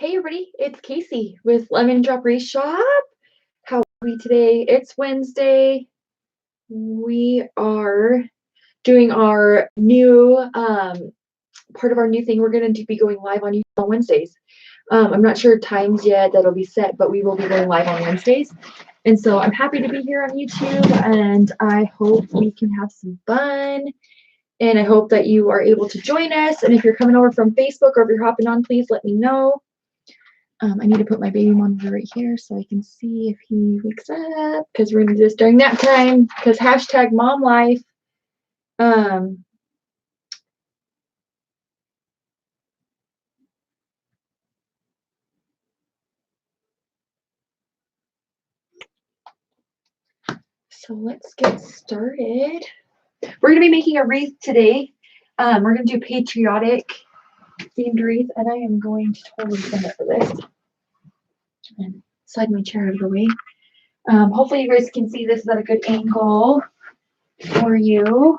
Hey everybody, it's Casey with Lemon Drop Wreath Shop. How are we today? It's Wednesday. We are doing our new part of our new thing. We're going to be going live on YouTube on Wednesdays. I'm not sure times yet that'll be set, but we will be going live on Wednesdays. And so I'm happy to be here on YouTube, and I hope we can have some fun. And I hope that you are able to join us. And if you're coming over from Facebook or if you're hopping on, please let me know. I need to put my baby monitor right here so I can see if he wakes up, because we're going to do this during nap time, because hashtag mom life. So let's get started. We're going to be making a wreath today. We're going to do patriotic themed wreath, and I am going to totally send it for this. And slide my chair out of the way. Hopefully you guys can see this is at a good angle for you.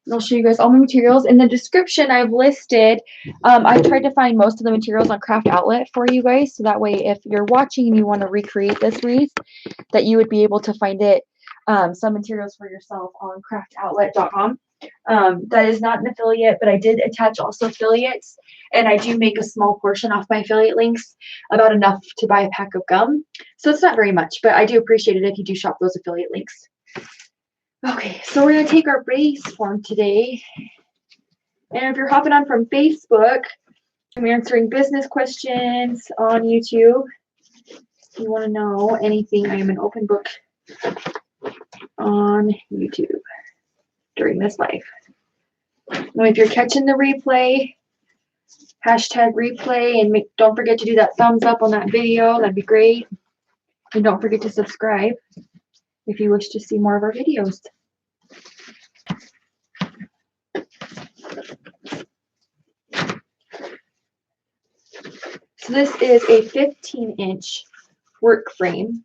And I'll show you guys all my materials. In the description, I've listed, I've tried to find most of the materials on Kraft Outlet for you guys. So that way, if you're watching and you want to recreate this wreath, that you would be able to find it, some materials for yourself on craftoutlet.com. That is not an affiliate, but I did attach also affiliates. And I do make a small portion off my affiliate links, about enough to buy a pack of gum. So it's not very much, but I do appreciate it if you do shop those affiliate links. Okay, so we're going to take our base form today. And if you're hopping on from Facebook, I'm answering business questions on YouTube. If you want to know anything, I am an open book on YouTube during this live. Now, if you're catching the replay, hashtag replay, and don't forget to do that thumbs up on that video. That'd be great. And don't forget to subscribe if you wish to see more of our videos. So this is a 15-inch work frame.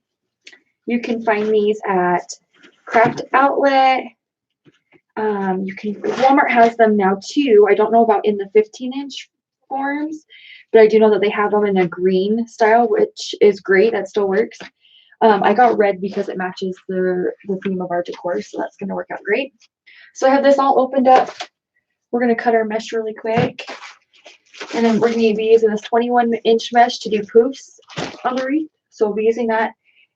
You can find these at Kraft Outlet. Walmart has them now too. I don't know about in the 15-inch forms, but I do know that they have them in a green style, which is great. That still works. I got red because it matches the theme of our decor, so that's going to work out great. So I have this all opened up. We're going to cut our mesh really quick. And then we're going to be using this 21-inch mesh to do poofs on the wreath. So we'll be using that.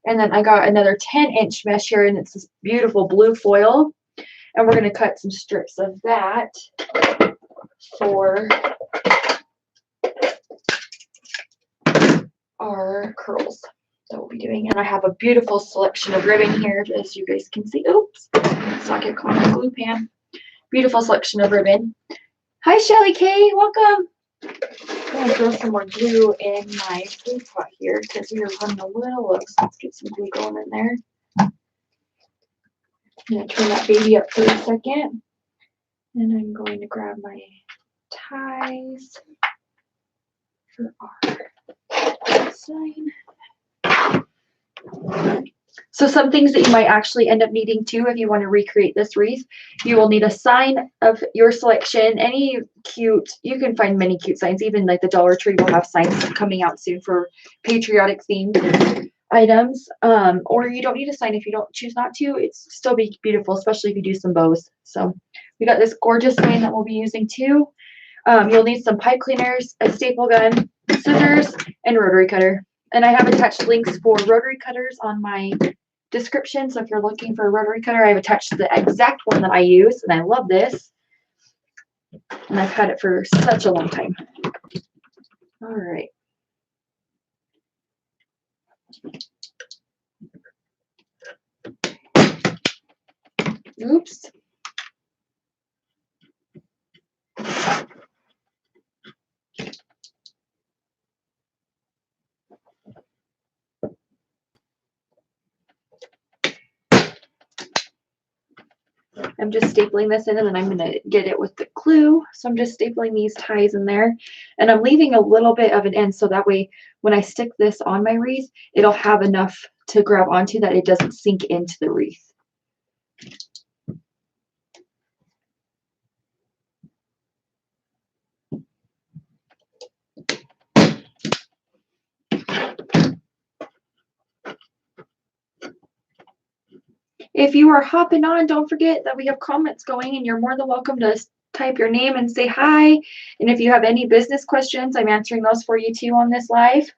And then I got another 10-inch mesh here, and it's this beautiful blue foil. And we're going to cut some strips of that for our curls that we'll be doing. And I have a beautiful selection of ribbon here, as you guys can see. Oops, let's not get caught in the glue pan. Beautiful selection of ribbon. Hi, Shelly Kay, welcome. I'm going to throw some more glue in my glue pot here because we are running a little low. So let's get some glue going in there. I'm going to turn that baby up for a second. And I'm going to grab my ties for our sign. So some things that you might actually end up needing too if you want to recreate this wreath. You will need a sign of your selection. Any cute, you can find many cute signs. Even like the Dollar Tree will have signs coming out soon for patriotic themed items. Or you don't need a sign if you don't choose not to. It's still be beautiful, especially if you do some bows. So we got this gorgeous sign that we'll be using too. You'll need some pipe cleaners, a staple gun, scissors, and rotary cutter. And I have attached links for rotary cutters on my description. So if you're looking for a rotary cutter, I've attached the exact one that I use, and I love this. And I've had it for such a long time. All right. Oops. I'm just stapling this in, and then I'm going to get it with the glue. So I'm just stapling these ties in there, and I'm leaving a little bit of an end so that way when I stick this on my wreath, it'll have enough to grab onto that it doesn't sink into the wreath. If you are hopping on, don't forget that we have comments going and you're more than welcome to type your name and say hi. And if you have any business questions, I'm answering those for you too on this live.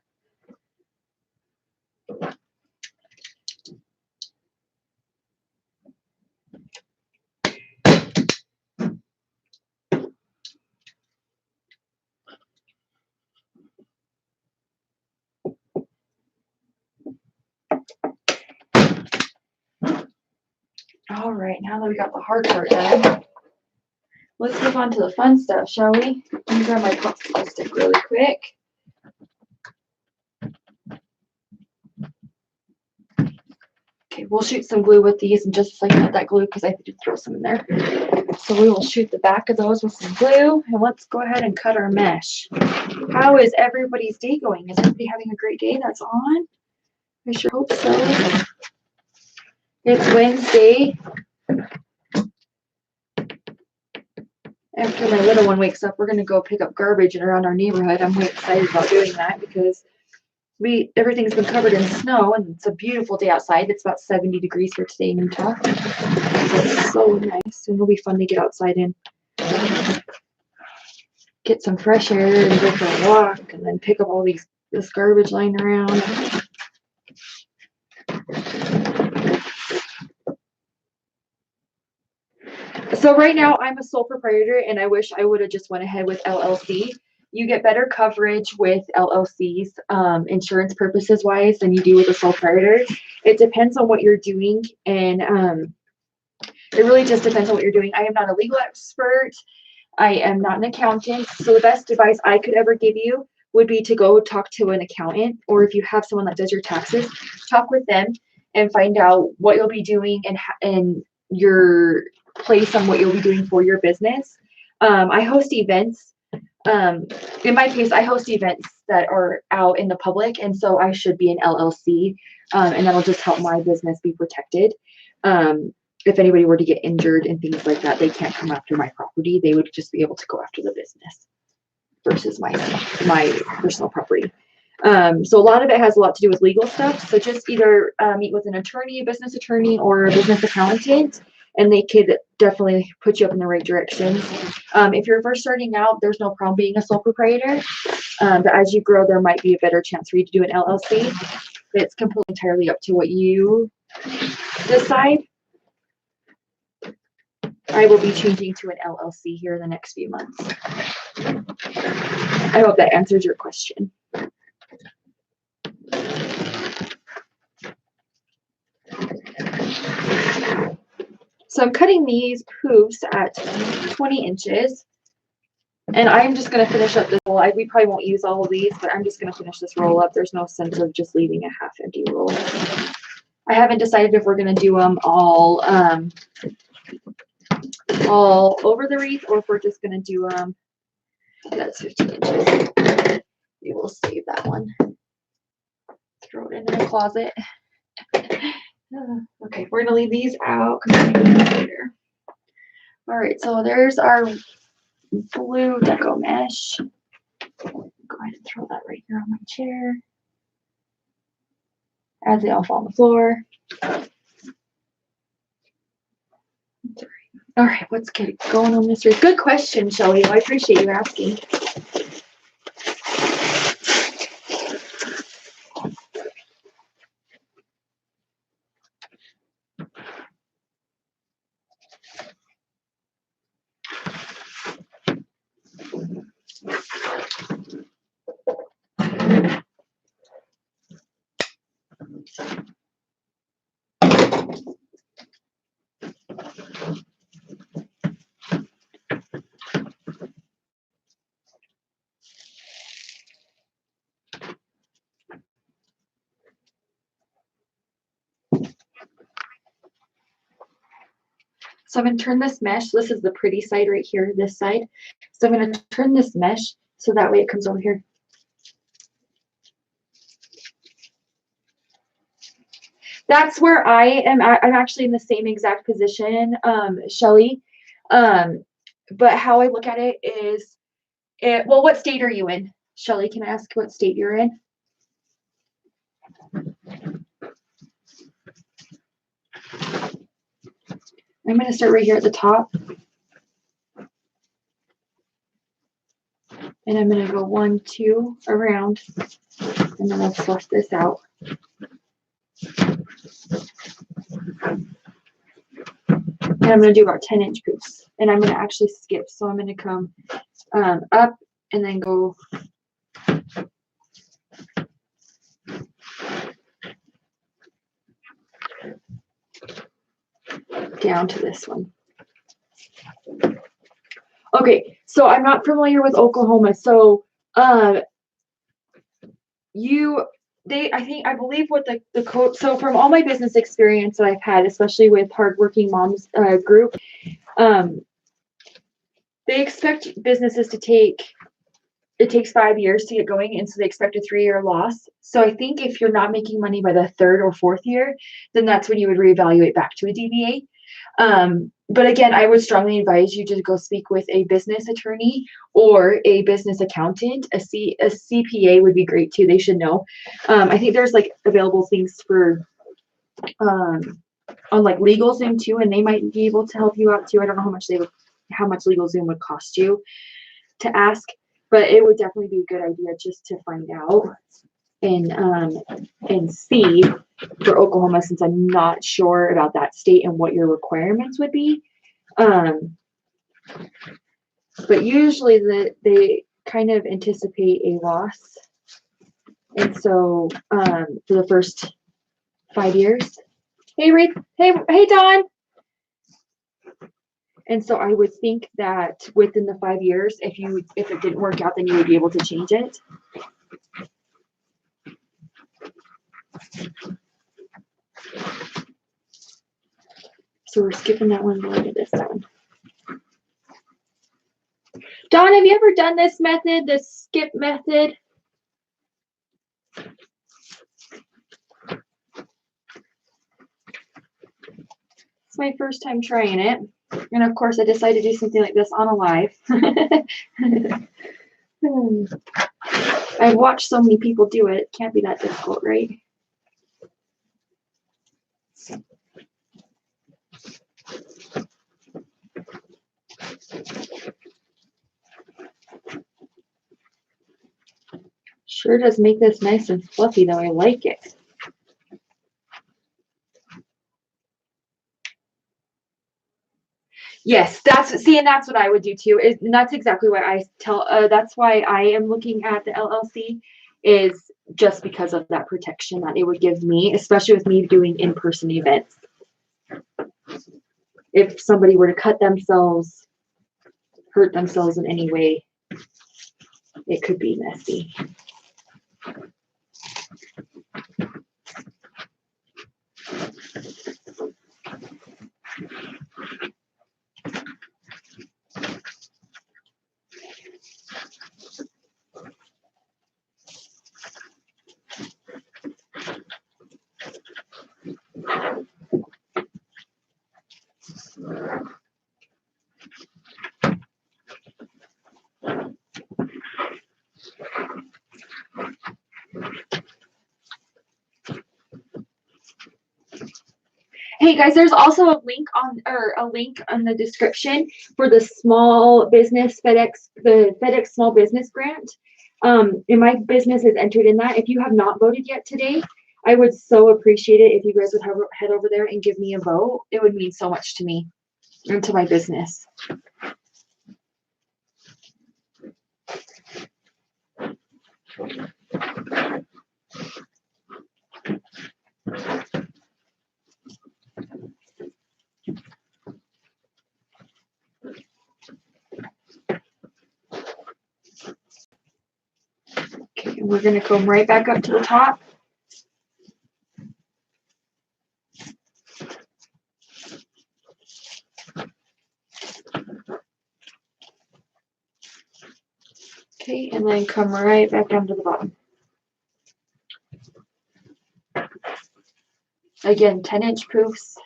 All right, now that we got the hard part done, let's move on to the fun stuff, shall we? Let me grab my popsicle stick really quick. Okay, we'll shoot some glue with these and just like that glue because I did throw some in there. So we will shoot the back of those with some glue and let's go ahead and cut our mesh. How is everybody's day going? Is everybody having a great day that's on? I sure hope so. It's Wednesday. After my little one wakes up, we're going to go pick up garbage around our neighborhood. I'm really excited about doing that because everything's been covered in snow and it's a beautiful day outside. It's about 70 degrees here today in Utah. It's so nice and it'll be fun to get outside and get some fresh air and go for a walk and then pick up all this garbage lying around. So right now I'm a sole proprietor and I wish I would have just went ahead with LLC. You get better coverage with LLCs, insurance purposes wise, than you do with a sole proprietor. It depends on what you're doing and it really just depends on what you're doing. I am not a legal expert. I am not an accountant. So the best advice I could ever give you would be to go talk to an accountant, or if you have someone that does your taxes, talk with them and find out what you'll be doing and your place on what you'll be doing for your business. I host events. In my case, I host events that are out in the public, and so I should be an LLC, and that'll just help my business be protected. If anybody were to get injured and things like that, they can't come after my property. They would just be able to go after the business versus my personal property. So a lot of it has a lot to do with legal stuff. So just either meet with an attorney, a business attorney, or a business accountant, and they could definitely put you up in the right direction. If you're first starting out, there's no problem being a sole proprietor. But as you grow, there might be a better chance for you to do an LLC. It's completely entirely up to what you decide. I will be changing to an LLC here in the next few months. I hope that answers your question. So I'm cutting these poofs at 20 inches. And I'm just going to finish up this roll. We probably won't use all of these, but I'm just going to finish this roll up. There's no sense of just leaving a half empty roll. I haven't decided if we're going to do them all over the wreath or if we're just going to do them. That's 15 inches. We will save that one. Throw it in the closet. Okay, we're going to leave these out because I'm going to do it later. All right, so there's our Blue Deco mesh. Go ahead and throw that right here on my chair as they all fall on the floor. All right, let's get going on this wreath. Good question, Shelly. I appreciate you asking. So I'm going to turn this mesh. This is the pretty side right here, this side. So I'm going to turn this mesh so that way it comes over here. That's where I am at. I'm actually in the same exact position, Shelly. But how I look at it is, well, what state are you in? Shelly, can I ask what state you're in? I'm going to start right here at the top. And I'm going to go 1, 2 around, and then I'll fluff this out. And I'm going to do about 10-inch poofs. And I'm going to actually skip. So I'm going to come up and then go down to this one. Okay, so I'm not familiar with Oklahoma. So I believe what the code, so from all my business experience that I've had, especially with Hardworking Moms group, they expect businesses to it takes 5 years to get going, and so they expect a 3-year loss. So I think if you're not making money by the 3rd or 4th year, then that's when you would reevaluate back to a DBA. But again, I would strongly advise you to go speak with a business attorney or a business accountant. A CPA would be great too. They should know. I think there's like available things for on like LegalZoom too, and they might be able to help you out too. I don't know how much LegalZoom would cost you to ask, but it would definitely be a good idea just to find out and see for Oklahoma, since I'm not sure about that state and what your requirements would be. But usually they kind of anticipate a loss. And so for the first 5 years. Hey, Rick. Hey, Don. And so I would think that within the 5 years, if it didn't work out, then you would be able to change it. So we're skipping that one, going to this one. Dawn, have you ever done this method, the skip method? It's my first time trying it. And of course, I decided to do something like this on a live. I've watched so many people do it. It can't be that difficult, right? Sure does make this nice and fluffy, though. I like it. Yes, and that's what I would do too. And that's exactly what I tell. That's why I am looking at the LLC, is just because of that protection that it would give me, especially with me doing in-person events. If somebody were to cut themselves, hurt themselves in any way, it could be messy. Hey guys, there's also a link on the description for the small business the FedEx small business grant. And my business is entered in that. If you have not voted yet today, I would so appreciate it if you guys would head over there and give me a vote. It would mean so much to me and to my business. Okay, and we're going to come right back up to the top. Okay, and then come right back down to the bottom. Again, 10-inch poofs.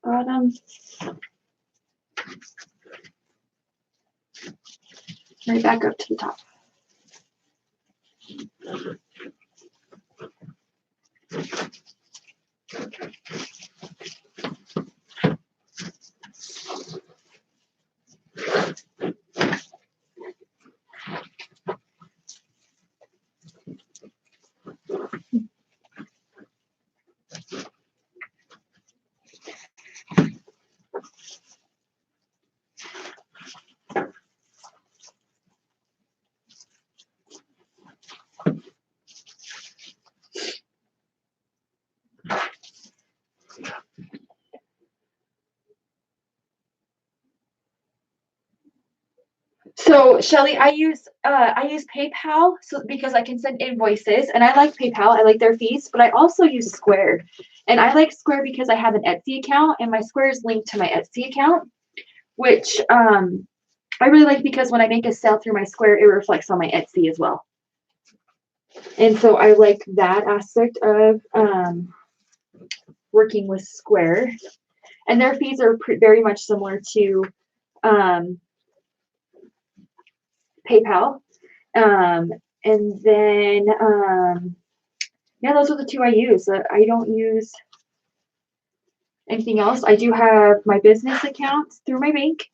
Bottom. Right back up to the top. So Shelly, I use PayPal because I can send invoices, and I like PayPal. I like their fees, but I also use Square, and I like Square because I have an Etsy account, and my Square is linked to my Etsy account, which I really like because when I make a sale through my Square, it reflects on my Etsy as well. And so I like that aspect of working with Square, and their fees are very much similar to PayPal. And then, yeah, those are the two I use. I don't use anything else. I do have my business account through my bank,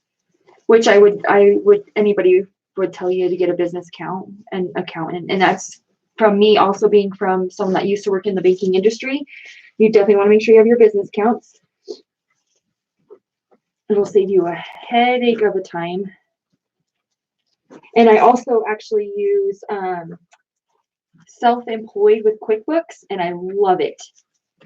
which anybody would tell you to get a business account and accountant. And that's from me also being from someone that used to work in the banking industry. You definitely want to make sure you have your business accounts. It'll save you a headache of a time. And I also actually use self-employed with QuickBooks, and I love it.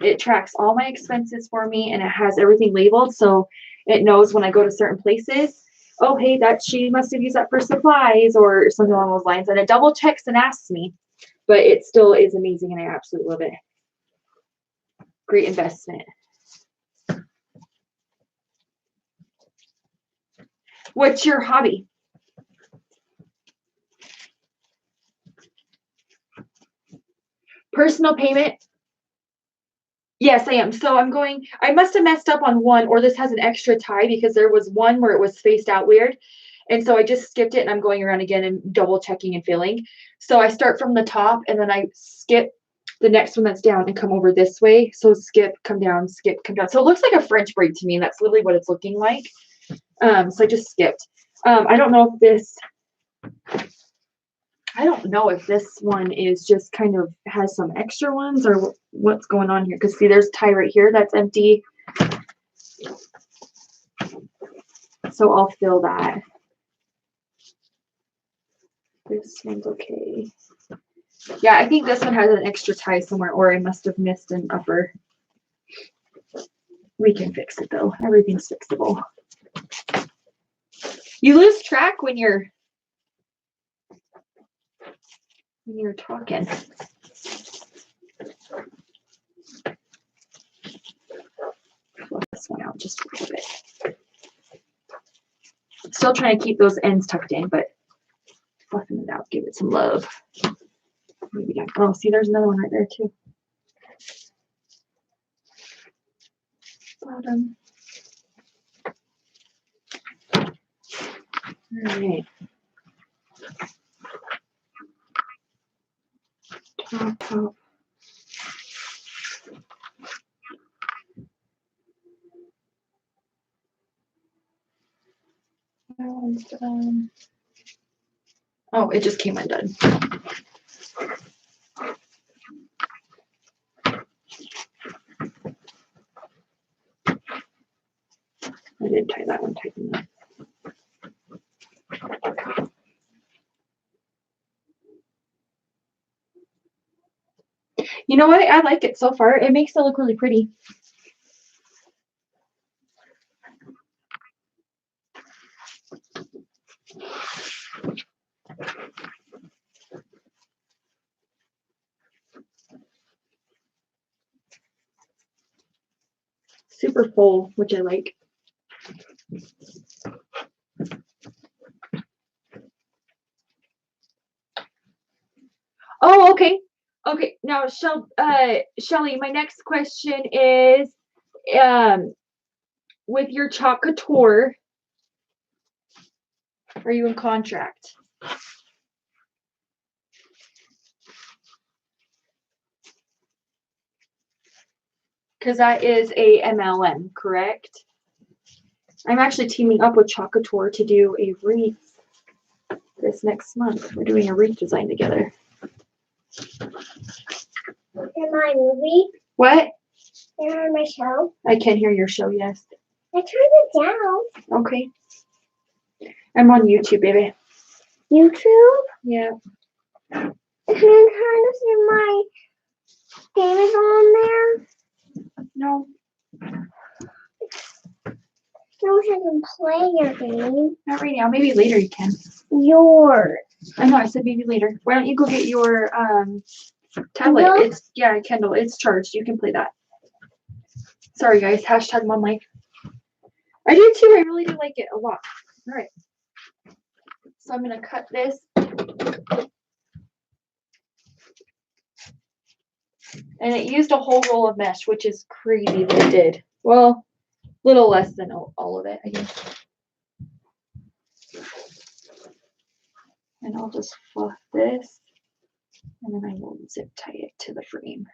It tracks all my expenses for me, and it has everything labeled, so it knows when I go to certain places, oh, hey, that she must have used that for supplies or something along those lines, and it double checks and asks me, but it still is amazing, and I absolutely love it. Great investment. What's your hobby? Personal payment. Yes, I am. So I must have messed up on one, or this has an extra tie because there was one where it was spaced out weird. And so I just skipped it, and I'm going around again and double checking and filling. So I start from the top, and then I skip the next one that's down and come over this way. So skip, come down, skip, come down. So it looks like a French braid to me, and that's literally what it's looking like. So I just skipped. I don't know if this one is just kind of has some extra ones or what's going on here. Because see, there's a tie right here that's empty. So I'll fill that. This one's okay. Yeah, I think this one has an extra tie somewhere, or I must have missed an upper. We can fix it though. Everything's fixable. You lose track when you're talking. Fluff this one out just a little bit. Still trying to keep those ends tucked in, but fluffing it out, give it some love. Maybe not. Oh, see, there's another one right there too. Bottom. All right. Top. That one's done. Oh, it just came undone. I did tie that one tight enough. You know what? I like it so far. It makes it look really pretty. Super full, which I like. Oh, okay. Okay. Now, Shelly, my next question is, with your Chalk Couture, are you in contract? Because that is a MLM, correct? I'm actually teaming up with Chalk Couture to do a wreath this next month. We're doing a wreath design together. In my movie? What? You're on my show? I can hear your show, yes. I turned it down. Okay. I'm on YouTube, baby. YouTube? Yeah. Can you see my game is on there? No. No, I can play your game. Not right now. Maybe later you can. yours. I know, I said maybe later. Why don't you go get your tablet? No. It's, yeah, Kindle. It's charged. You can play that. Sorry, guys. Hashtag mom life. I do too. I really do like it a lot. All right. So I'm going to cut this. And it used a whole roll of mesh, which is crazy that it did. Well, a little less than all of it, I guess. And I'll just fluff this. And then I will zip tie it to the frame.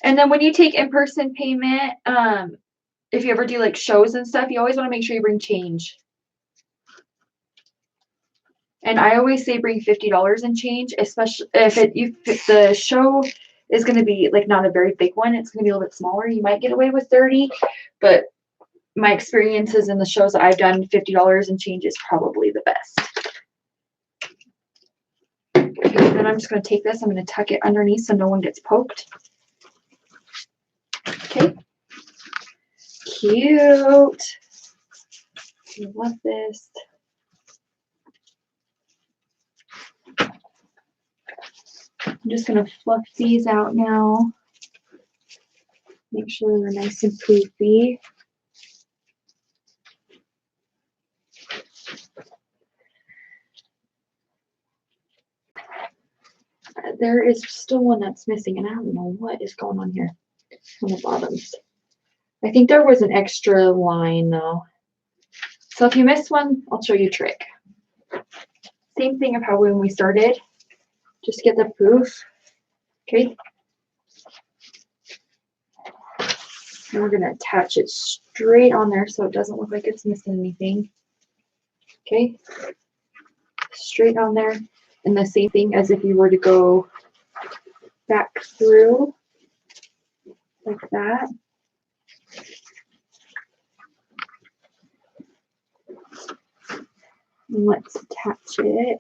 And then when you take in-person payment, if you ever do like shows and stuff, you always want to make sure you bring change. And I always say bring $50 in change, especially if the show is going to be like not a very big one. It's going to be a little bit smaller. You might get away with 30, but my experiences in the shows that I've done, $50 in change is probably the best. Okay, then I'm just going to take this. I'm going to tuck it underneath so no one gets poked. Okay. Cute. I love this. I'm just going to fluff these out now. Make sure they're nice and poofy. There is still one that's missing, and I don't know what is going on here on the bottoms. I think there was an extra line though. So if you miss one, I'll show you a trick. Same thing of how when we started, just get the poof, okay? And we're gonna attach it straight on there so it doesn't look like it's missing anything. Okay, straight on there. And the same thing as if you were to go back through like that. And let's attach it.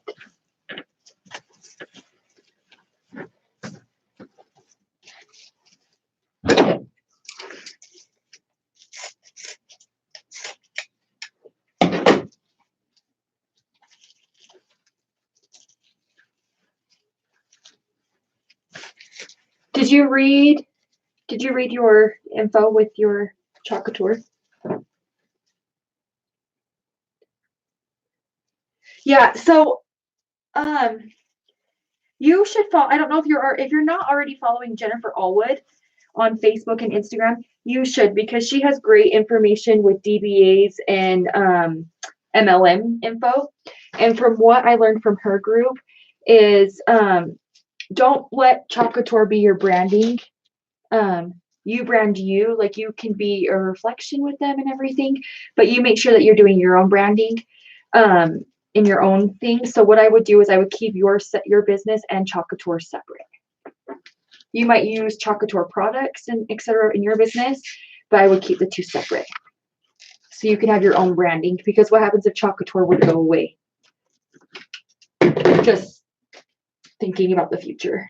Did you read your info with your chocolate tour? Yeah, so you should follow. I don't know if you're not already following Jennifer Allwood on Facebook and Instagram, you should, because she has great information with DBAs and MLM info. And from what I learned from her group is don't let Chocolate Tour be your branding. You brand you, like you can be a reflection with them and everything, but you make sure that you're doing your own branding in your own thing. So what I would do is I would keep your business and Chocolate Tour separate. You might use Chocolate Tour products and etc. in your business, but I would keep the two separate. So you can have your own branding, because what happens if Chocolate Tour were to go away? Just thinking about the future.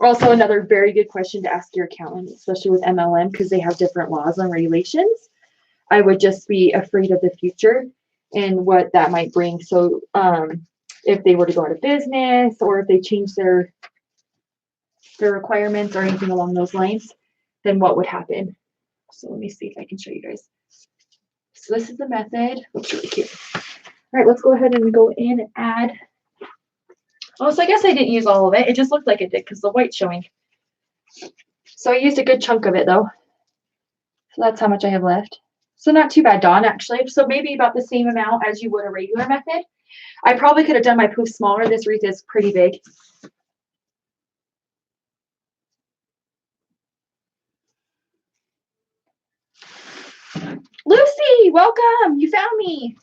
Also, another very good question to ask your accountant, especially with MLM, because they have different laws and regulations. I would just be afraid of the future and what that might bring. So if they were to go out of business, or if they change their requirements or anything along those lines, then what would happen? So let me see if I can show you guys. So this is the method. Looks really cute. All right, let's go ahead and go in and add. Oh, so I guess I didn't use all of it. It just looked like it did because the white's showing. So I used a good chunk of it though. So that's how much I have left. So not too bad, Dawn, actually. So maybe about the same amount as you would a regular method. I probably could have done my poof smaller. This wreath is pretty big. Lucy, welcome. You found me.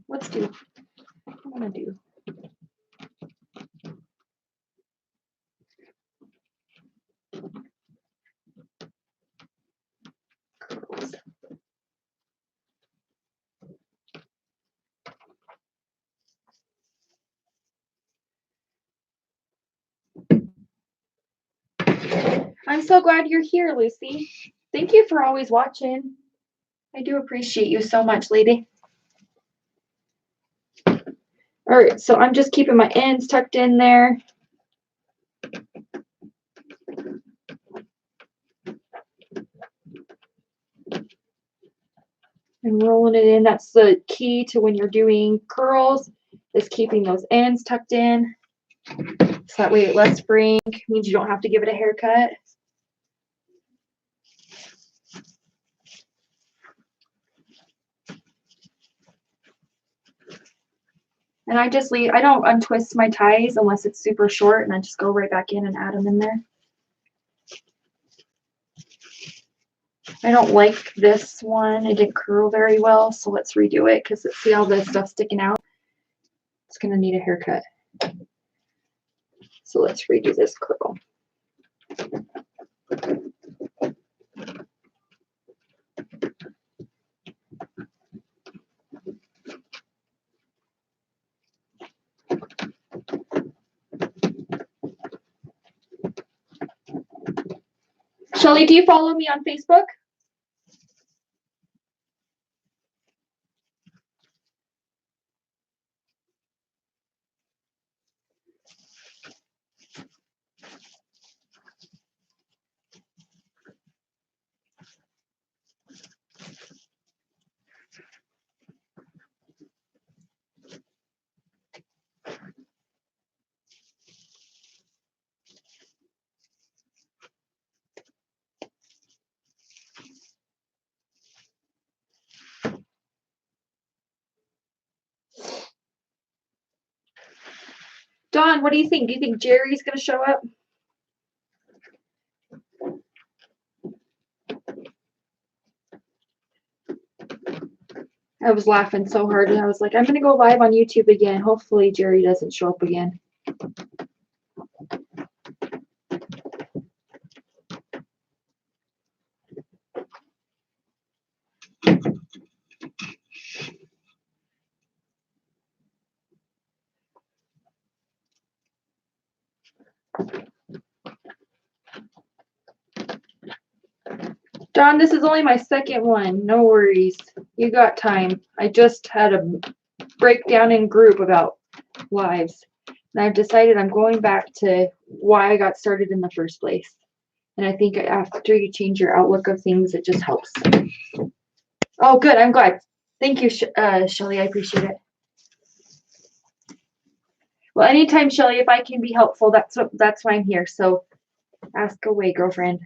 Let's do. What am I gonna do? I'm so glad you're here, Lucy. Thank you for always watching. I do appreciate you so much, lady. All right, so I'm just keeping my ends tucked in there. And rolling it in. That's the key to when you're doing curls, is keeping those ends tucked in. So that way less fraying means you don't have to give it a haircut. And I just leave, I don't untwist my ties unless it's super short, and I just go right back in and add them in there. I don't like this one. It didn't curl very well, so let's redo it because see all this stuff sticking out? It's gonna need a haircut. So let's redo this curl. Shelly, do you follow me on Facebook? Dawn, what do you think? Do you think Jerry's gonna show up? I was laughing so hard and I was like, I'm gonna go live on YouTube again. Hopefully Jerry doesn't show up again. Dawn, this is only my second one. No worries. You got time. I just had a breakdown in group about lives. And I've decided I'm going back to why I got started in the first place. And I think after you change your outlook of things, it just helps. Oh, good. I'm glad. Thank you, Shelly. I appreciate it. Well, anytime, Shelly, if I can be helpful, that's why I'm here. So ask away, girlfriend.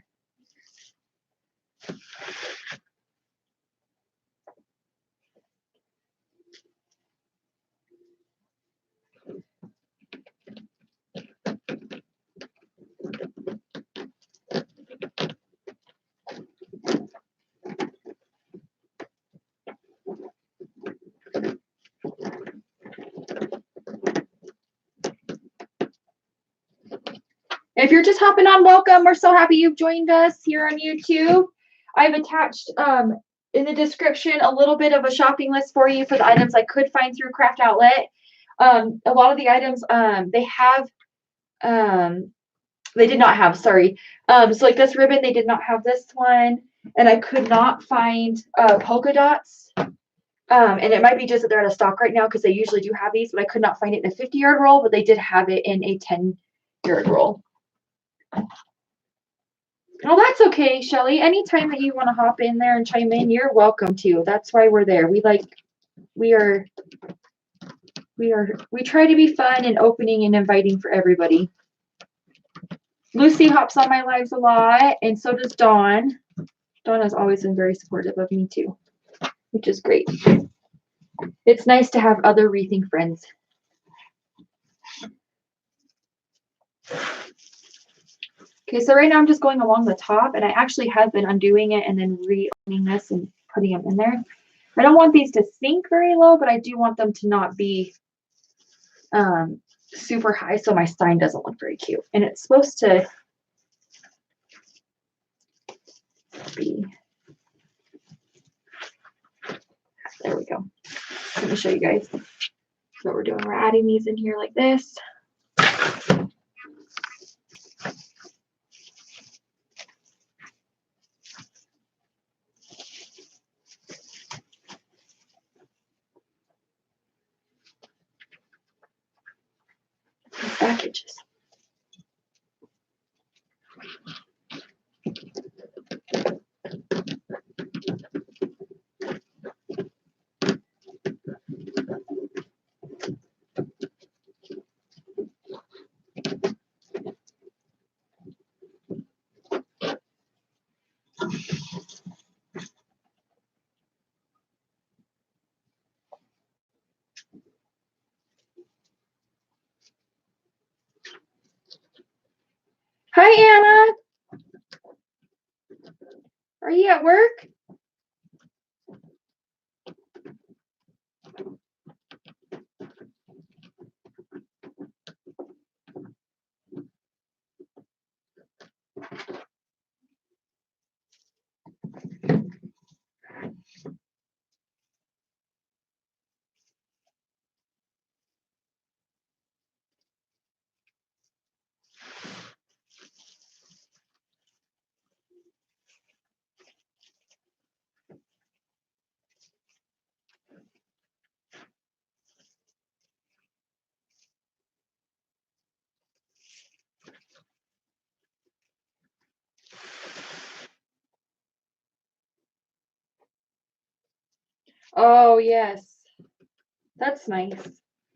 If you're just hopping on, welcome. We're so happy you've joined us here on YouTube. I've attached in the description a little bit of a shopping list for you for the items I could find through Kraft Outlet. A lot of the items they did not have, sorry. So like this ribbon, they did not have this one. And I could not find polka dots. And it might be just that they're out of stock right now because they usually do have these, but I could not find it in a 50-yard roll, but they did have it in a 10-yard roll. Oh, that's okay, Shelly. Anytime that you want to hop in there and chime in, you're welcome to. That's why we're there. We try to be fun and opening and inviting for everybody. Lucy hops on my lives a lot, and so does Dawn. Dawn has always been very supportive of me too, which is great. It's nice to have other wreathing friends. Okay, so right now I'm just going along the top, and I actually have been undoing it and then re-opening this and putting them in there. I don't want these to sink very low, but I do want them to not be super high so my sign doesn't look very cute. And it's supposed to be, there we go. Let me show you guys what we're doing. We're adding these in here like this. packages. Hi, Anna. Are you at work? Oh, yes. That's nice.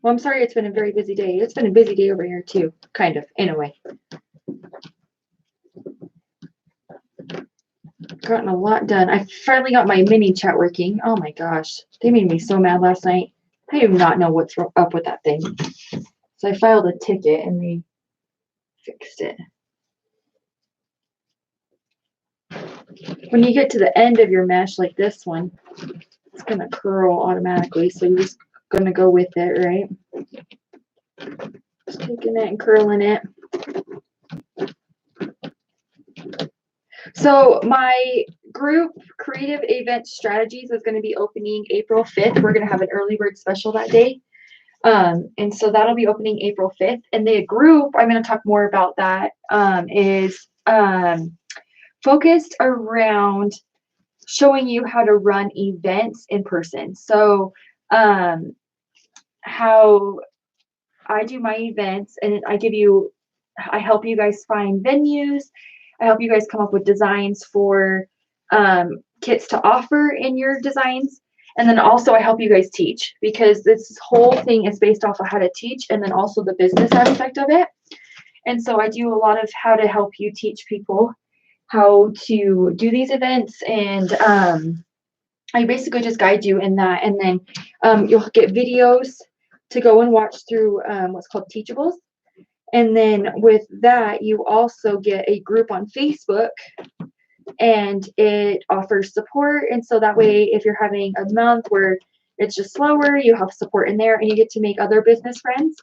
Well, I'm sorry it's been a very busy day. It's been a busy day over here too, kind of, in a way. Gotten a lot done. I finally got my mini chat working. Oh my gosh. They made me so mad last night. I do not know what's up with that thing. So I filed a ticket and they fixed it. When you get to the end of your mesh like this one, it's going to curl automatically. So you're just going to go with it, right? Just taking it and curling it. So my group Creative Event Strategies is going to be opening April 5th. We're going to have an early bird special that day. And so that'll be opening April 5th. And the group, I'm going to talk more about that, is focused around showing you how to run events in person. So how I do my events, and I help you guys find venues. I help you guys come up with designs for kits to offer in your designs. And then also I help you guys teach, because this whole thing is based off of how to teach and then also the business aspect of it. And so I do a lot of how to help you teach people how to do these events. And I basically just guide you in that. And then you'll get videos to go and watch through what's called Teachables. And then with that, you also get a group on Facebook, and it offers support. And so that way, if you're having a month where it's just slower, you have support in there, and you get to make other business friends.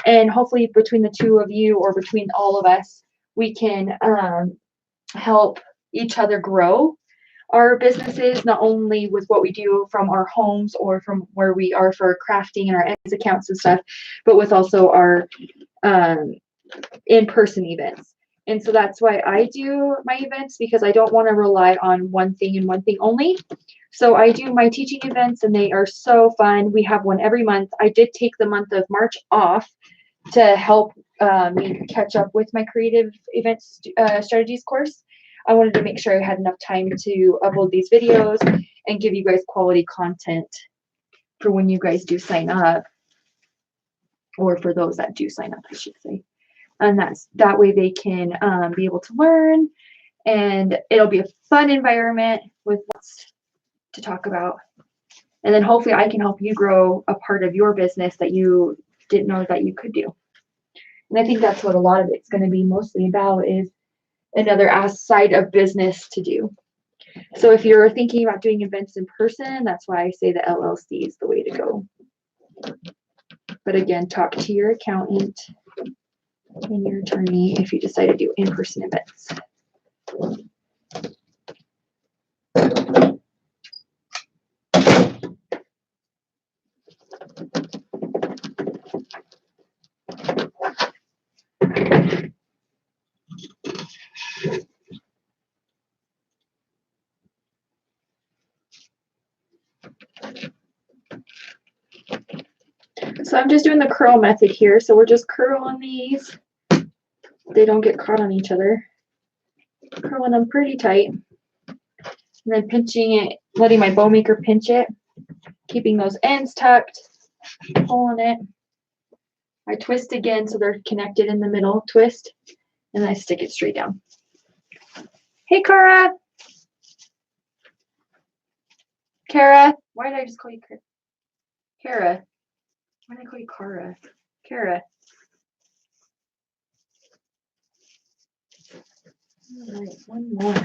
And hopefully between the two of you, or between all of us, we can help each other grow our businesses, not only with what we do from our homes or from where we are for crafting and our ends accounts and stuff, but with also our in-person events. And so that's why I do my events, because I don't want to rely on one thing and one thing only. So I do my teaching events, and they are so fun. We have one every month. I did take the month of March off to help me catch up with my creative events strategies course. I wanted to make sure I had enough time to upload these videos and give you guys quality content for when you guys do sign up, or for those that do sign up, I should say. And that way they can be able to learn, and it'll be a fun environment with lots to talk about. And then hopefully I can help you grow a part of your business that you didn't know that you could do. And I think that's what a lot of it's going to be mostly about, is another side of business to do. So if you're thinking about doing events in person, that's why I say the LLC is the way to go. But again, talk to your accountant and your attorney if you decide to do in-person events. So So I'm just doing the curl method here. So we're just curling these. They don't get caught on each other. Curling them pretty tight. And then pinching it, letting my bow maker pinch it. Keeping those ends tucked. Pulling it. I twist again so they're connected in the middle. Twist. And then I stick it straight down. Hey, Kara. Kara. Why did I just call you Kara? Kara. Why did I call you Kara? Kara. All right, one more.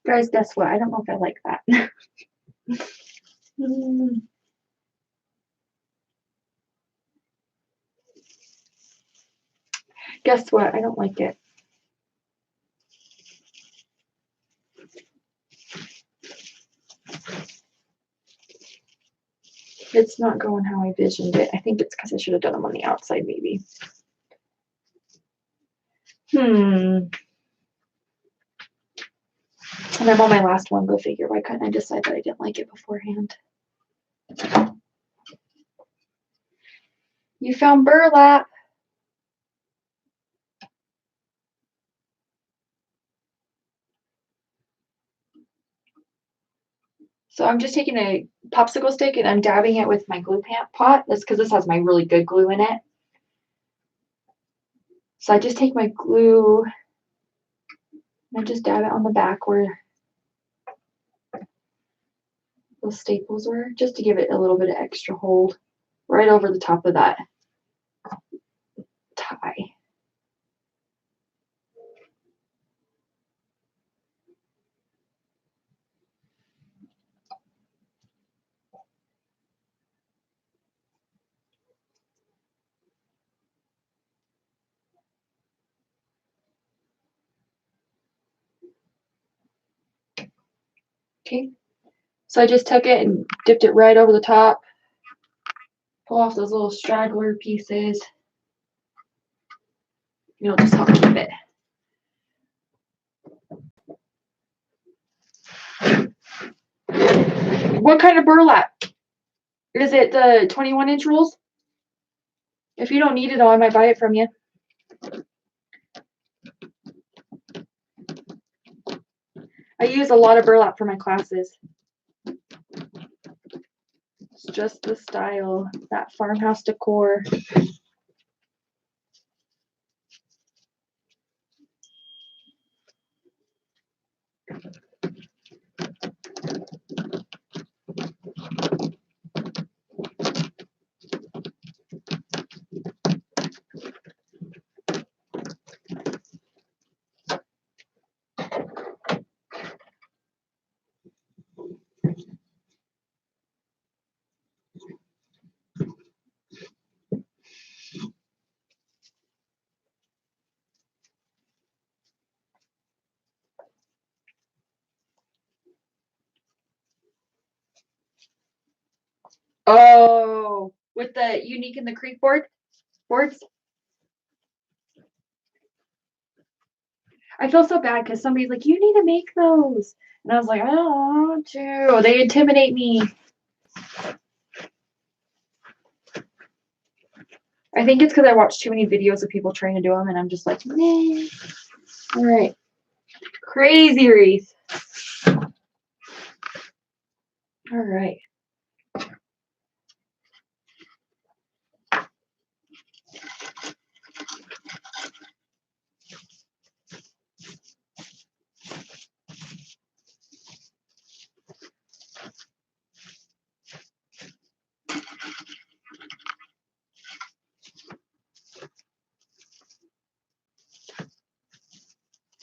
Guys, guess what? I don't know if I like that. Guess what? I don't like it. It's not going how I visioned it. I think it's because I should have done them on the outside, maybe. And I'm on my last one. Go figure. Why couldn't I decide that I didn't like it beforehand? You found burlap. So I'm just taking a popsicle stick and I'm dabbing it with my glue pot. That's because this has my really good glue in it. So I just take my glue and I just dab it on the back where those staples were, just to give it a little bit of extra hold right over the top of that tie. Okay, so I just took it and dipped it right over the top. Pull off those little straggler pieces. It'll just help keep it. What kind of burlap? Is it the 21-inch rolls? If you don't need it all, I might buy it from you. I use a lot of burlap for my classes. It's just the style, that farmhouse decor. Oh, with the Unique in the Creek boards? I feel so bad because somebody's like, you need to make those. And I was like, I don't want to. They intimidate me. I think it's because I watched too many videos of people trying to do them and I'm just like, nah. All right. Crazy wreath. All right.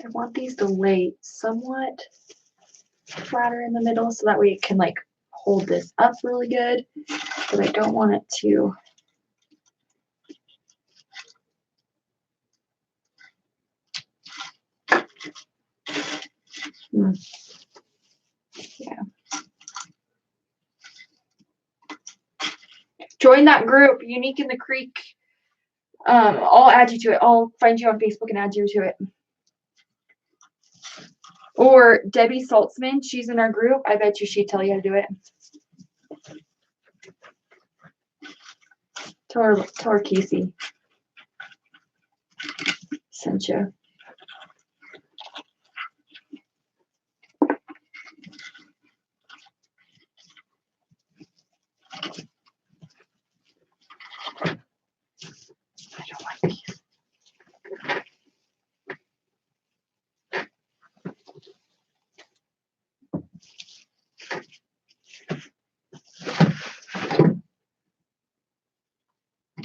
I want these to lay somewhat flatter in the middle so that way it can like hold this up really good, but I don't want it to. Yeah. Join that group, Unique in the Creek. I'll add you to it. I'll find you on Facebook and add you to it. Or Debbie Saltzman, she's in our group. I bet you she'd tell you how to do it. Tell her Casey sent you. I don't like these.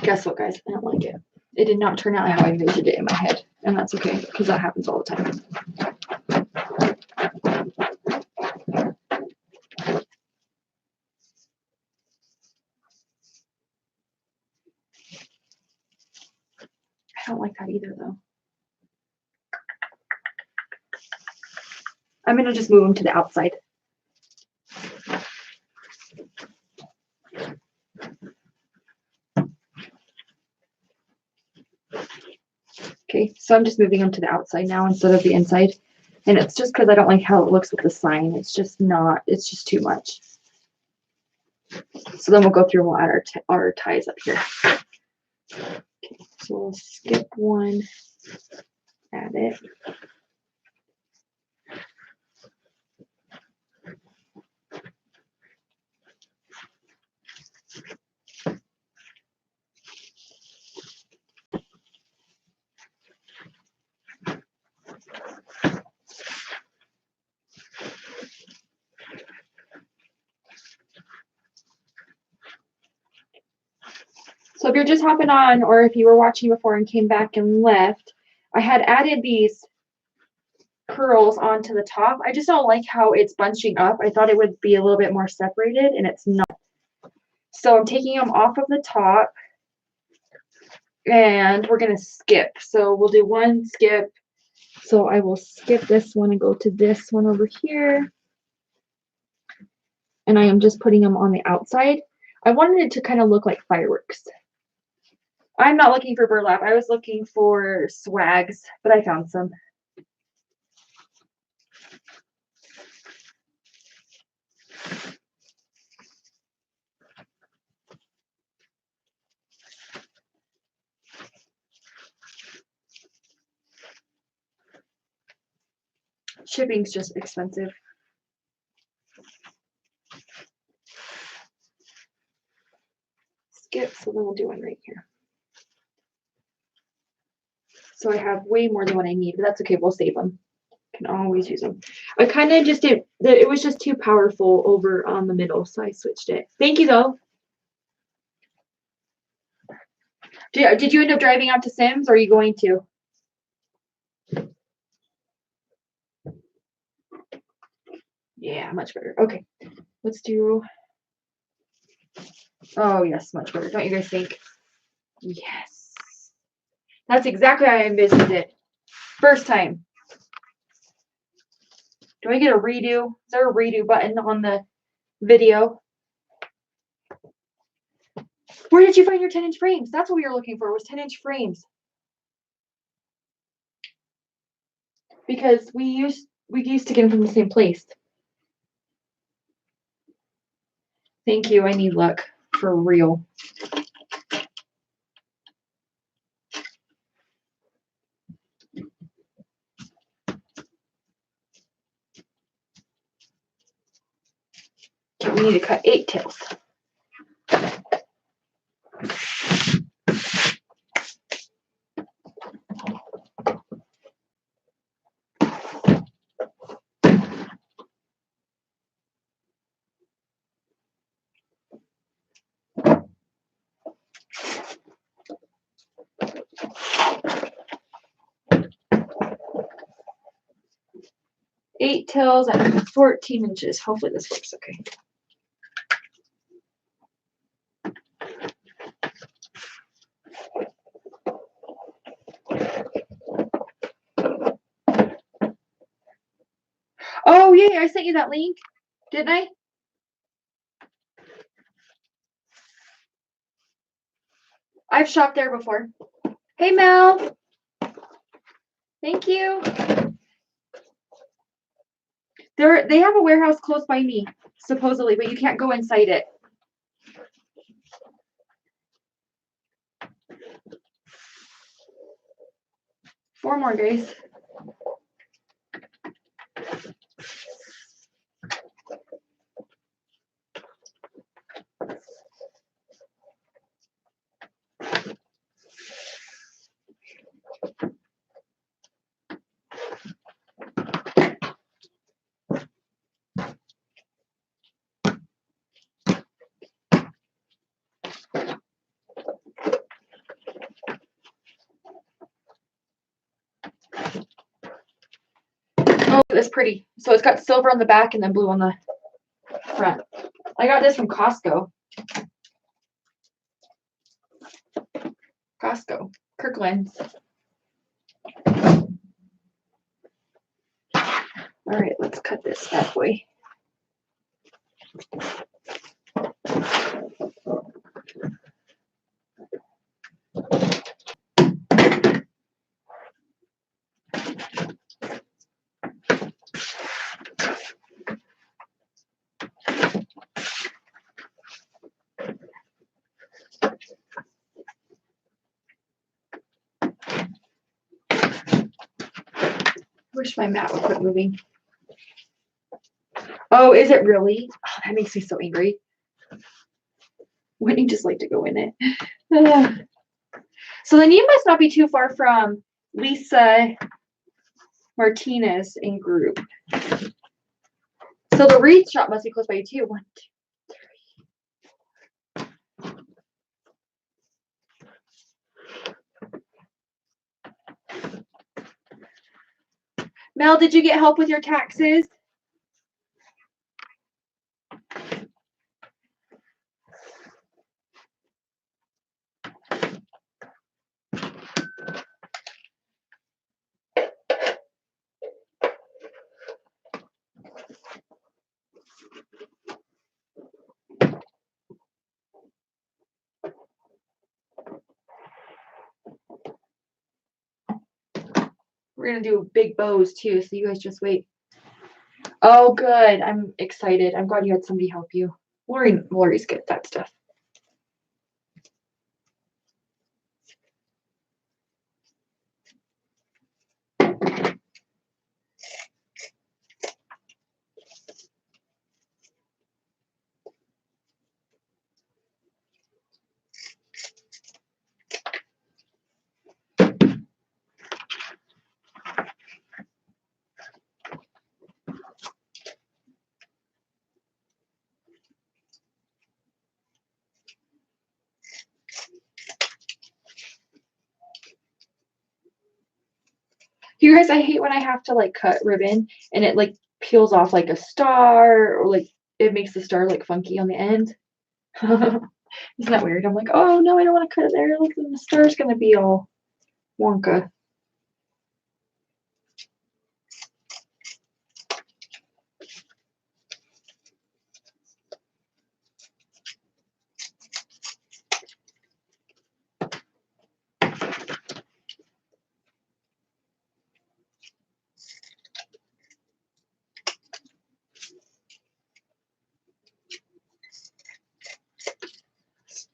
Guess what, guys? I don't like it. It did not turn out how I envisioned it in my head. And that's okay, because that happens all the time. I don't like that either, though. I'm going to just move them to the outside. Okay, so I'm just moving them to the outside now instead of the inside. And it's just because I don't like how it looks with the sign. It's just not, it's just too much. So then we'll go through and we'll add our ties up here. Okay, so we'll skip one, add it. So if you're just hopping on, or if you were watching before and came back and left, I had added these curls onto the top. I just don't like how it's bunching up. I thought it would be a little bit more separated, and it's not. So I'm taking them off of the top, and we're going to skip. So we'll do one skip. So I will skip this one and go to this one over here. And I am just putting them on the outside. I wanted it to kind of look like fireworks. I'm not looking for burlap. I was looking for swags, but I found some. Shipping's just expensive. Skip, so then we'll do one right here. So I have way more than what I need, but that's okay. We'll save them. Can always use them. I kind of just did, it was just too powerful over on the middle, so I switched it. Thank you, though. Did you end up driving out to Sims, or are you going to? Yeah, much better. Okay, let's do. Oh, yes, much better. Don't you guys think? Yes. That's exactly how I envisioned it. First time. Do I get a redo? Is there a redo button on the video? Where did you find your 10-inch frames? That's what we were looking for, was 10-inch frames. Because we used to get them from the same place. Thank you. I need luck for real. Okay, we need to cut 8 tails. Eight tails at 14 inches. Hopefully this works okay. Oh, yeah, I sent you that link, didn't I? I've shopped there before. Hey, Mel. Thank you. They have a warehouse close by me, supposedly, but you can't go inside it. Four more, guys. Oh, it's pretty. So it's got silver on the back and then blue on the front. I got this from Costco. Kirkland's. All right, let's cut this bad boy. Wish my mat would quit moving. Oh, is it really? Oh, that makes me so angry. Wouldn't you just like to go in it? So then you must not be too far from Lisa Martinez in group. So the wreath shop must be close by you too. 1, 2, 3. Mel, did you get help with your taxes? We're gonna do big bows too, so you guys just wait. Oh, good. I'm excited. I'm glad you had somebody help you. Lori's good at that stuff. You guys, I hate when I have to like cut ribbon and it like peels off like a star or like it makes the star like funky on the end. Isn't that weird? I'm like, oh no, I don't want to cut it there. Like then the star's gonna be all wonka.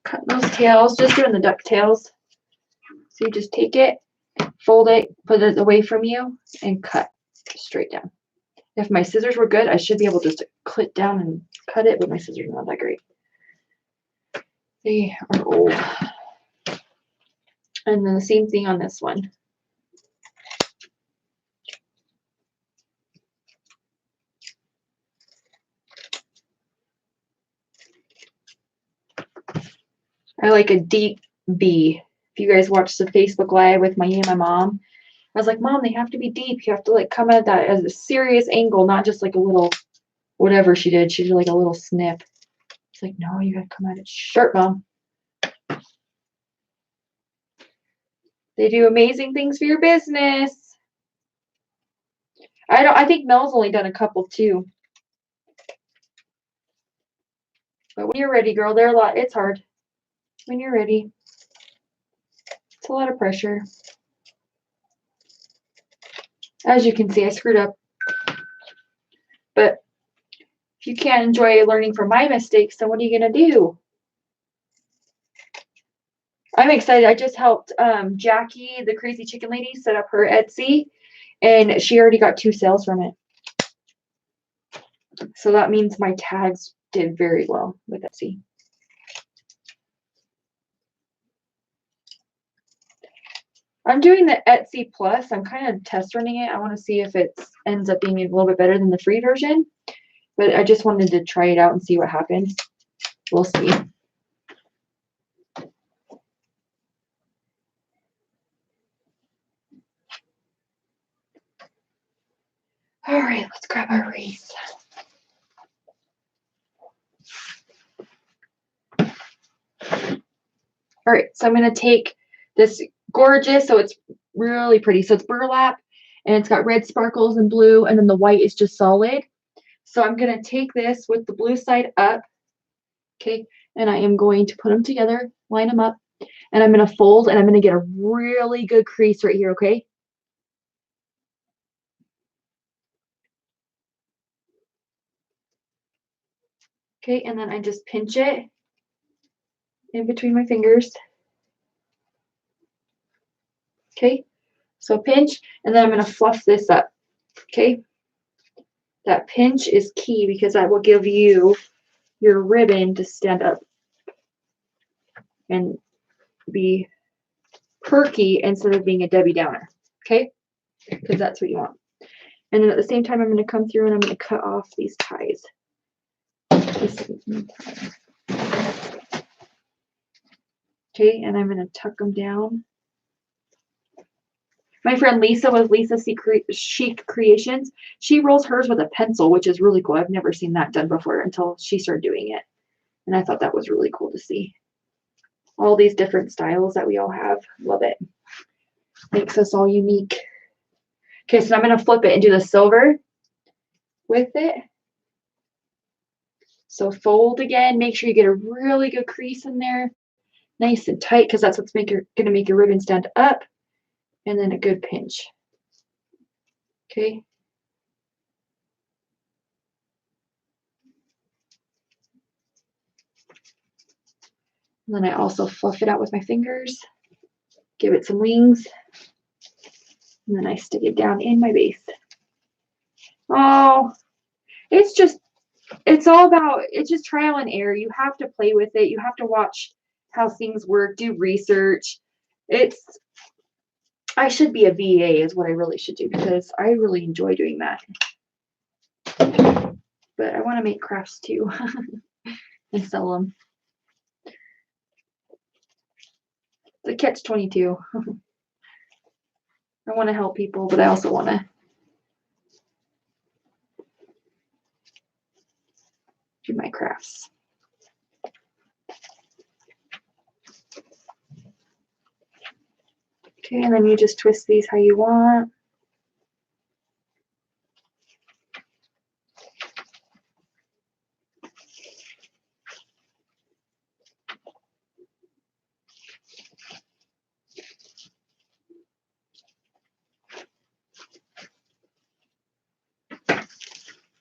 Cut those tails, just doing the duck tails. So you just take it, fold it, put it away from you, and cut straight down. If my scissors were good, I should be able just to clip down and cut it, but my scissors are not that great. They are old. And then the same thing on this one. I like a deep B. If you guys watched the Facebook Live with me and my mom, I was like, Mom, they have to be deep. You have to like come at that as a serious angle, not just like a little whatever she did. She did like a little snip. It's like, no, you gotta come at it sharp, Mom. They do amazing things for your business. I think Mel's only done a couple too. But when you're ready, girl, they're a lot. It's hard. When you're ready. It's a lot of pressure. As you can see, I screwed up. But if you can't enjoy learning from my mistakes, then what are you going to do? I'm excited. I just helped Jackie, the crazy chicken lady, set up her Etsy, and she already got 2 sales from it. So that means my tags did very well with Etsy. I'm doing the Etsy Plus. I'm kind of test running it. I want to see if it ends up being a little bit better than the free version. But I just wanted to try it out and see what happens. We'll see. All right, let's grab our wreath. All right, so I'm going to take this gorgeous, so it's really pretty. So it's burlap, and it's got red sparkles and blue, and then the white is just solid. So I'm going to take this with the blue side up, okay, and I am going to put them together, line them up, and I'm going to fold, and I'm going to get a really good crease right here, okay? Okay, and then I just pinch it in between my fingers. Okay, so pinch, and then I'm going to fluff this up. Okay, that pinch is key because that will give you your ribbon to stand up and be perky instead of being a Debbie Downer. Okay, because that's what you want. And then at the same time, I'm going to come through and I'm going to cut off these ties. Okay, and I'm going to tuck them down. My friend Lisa with Lisa Chic Creations, she rolls hers with a pencil, which is really cool. I've never seen that done before until she started doing it. And I thought that was really cool to see. All these different styles that we all have. Love it. Makes us all unique. Okay, so I'm going to flip it and do the silver with it. So fold again. Make sure you get a really good crease in there. Nice and tight, because that's what's going to make your ribbon stand up. And then a good pinch. Okay. And then I also fluff it out with my fingers. Give it some wings. And then I stick it down in my base. Oh, it's just trial and error. You have to play with it. You have to watch how things work, do research. I should be a VA is what I really should do, because I really enjoy doing that. But I want to make crafts too and sell them. It's a catch-22. I want to help people, but I also want to do my crafts. Okay, and then you just twist these how you want.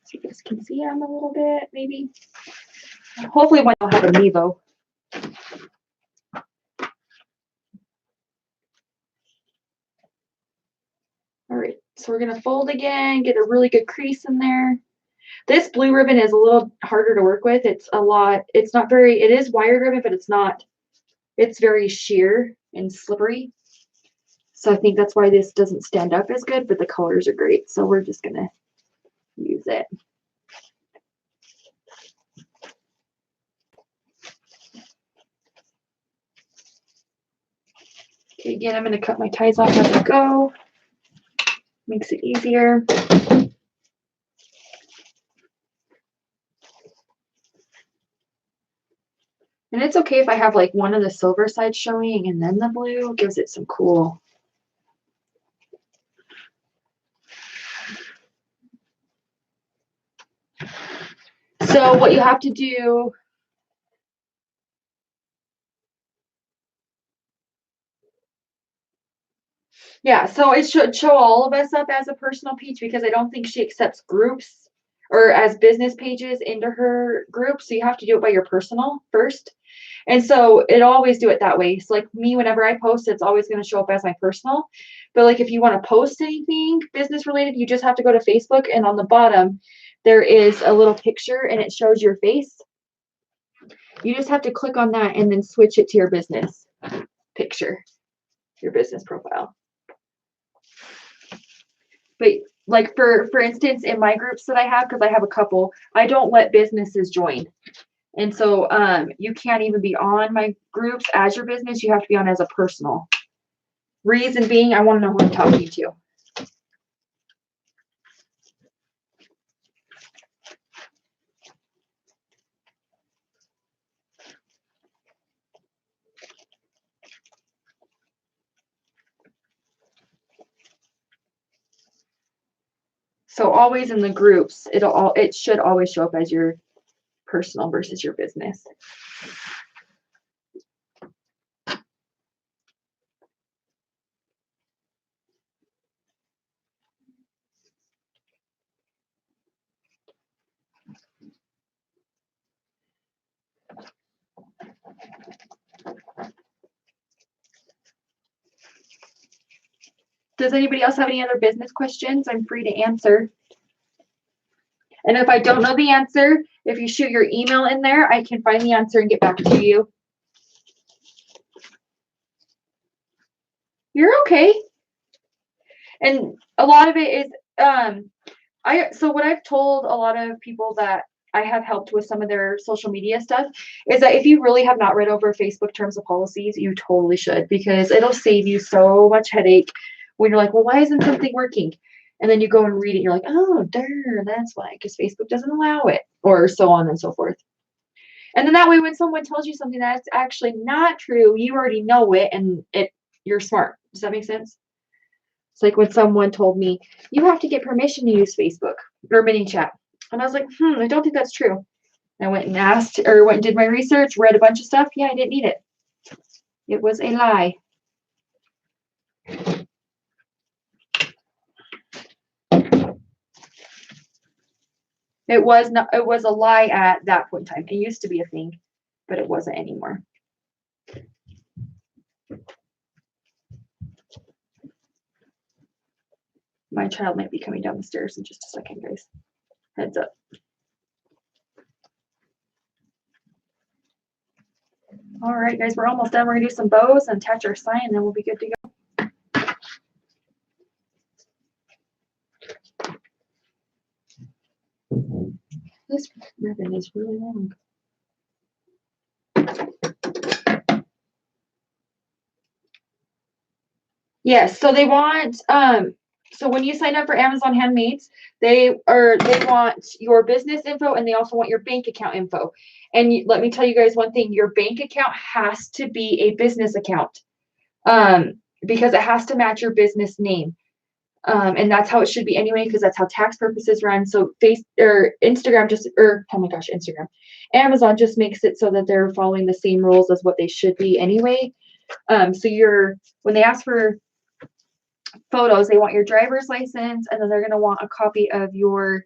So you guys can see them a little bit, maybe. Hopefully one will have a Mevo. All right, so we're gonna fold again, get a really good crease in there. This blue ribbon is a little harder to work with. It's not very, it is wired ribbon, but it's very sheer and slippery. So I think that's why this doesn't stand up as good, but the colors are great. So we're just gonna use it. Okay, again, I'm gonna cut my ties off as I go. Makes it easier. And it's okay if I have like one of the silver sides showing and then the blue. It gives it some cool. So what you have to do, yeah, so it should show all of us up as a personal page, because I don't think she accepts groups or as business pages into her group. So you have to do it by your personal first. And so it always do it that way. So like me, whenever I post, it's always going to show up as my personal. But like if you want to post anything business related, you just have to go to Facebook, and on the bottom there is a little picture and it shows your face. You just have to click on that and then switch it to your business picture, your business profile. But like for instance, in my groups that I have, because I have a couple, I don't let businesses join. And so you can't even be on my groups as your business. You have to be on as a personal. Reason being, I want to know who I'm talking to. So always in the groups, it should always show up as your personal versus your business. Does anybody else have any other business questions? I'm free to answer. And if I don't know the answer, if you shoot your email in there, I can find the answer and get back to you. You're okay. And a lot of it is, so what I've told a lot of people that I have helped with some of their social media stuff is that if you really have not read over Facebook terms of policies, you totally should, because it'll save you so much headache when you're like, well, why isn't something working? And then you go and read it and you're like, oh, darn, that's why, because Facebook doesn't allow it, or so on and so forth. And then that way, when someone tells you something that's actually not true, you already know it and you're smart. Does that make sense? It's like when someone told me, you have to get permission to use Facebook or ManyChat. And I was like, I don't think that's true. I went and asked, or went and did my research, read a bunch of stuff. Yeah, I didn't need it. It was a lie. It was a lie at that point in time. It used to be a thing, but it wasn't anymore. My child might be coming down the stairs in just a second, guys. Heads up. All right, guys, we're almost done. We're gonna do some bows and attach our sign, and then we'll be good to go. This ribbon is really long. Yes, so they want, so when you sign up for Amazon Handmaids, they want your business info, and they also want your bank account info. And let me tell you guys one thing, your bank account has to be a business account, because it has to match your business name. And that's how it should be anyway, because that's how tax purposes run. So Instagram Amazon just makes it so that they're following the same rules as what they should be anyway. So when they ask for photos, they want your driver's license, and then they're going to want a copy of your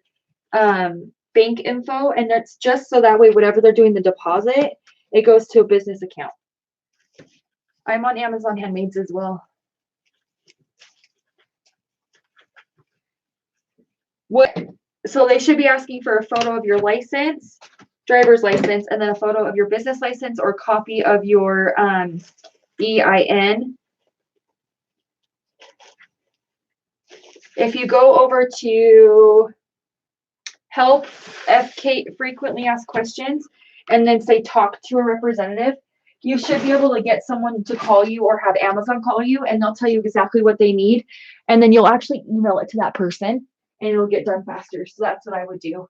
bank info, and that's just so that way whatever they're doing the deposit, it goes to a business account. I'm on Amazon Handmaids as well. So they should be asking for a photo of your license, driver's license, and then a photo of your business license or copy of your EIN. If you go over to help FK frequently asked questions and then say talk to a representative, you should be able to get someone to call you or have Amazon call you, and they'll tell you exactly what they need, and then you'll actually email it to that person and it'll get done faster. So that's what I would do,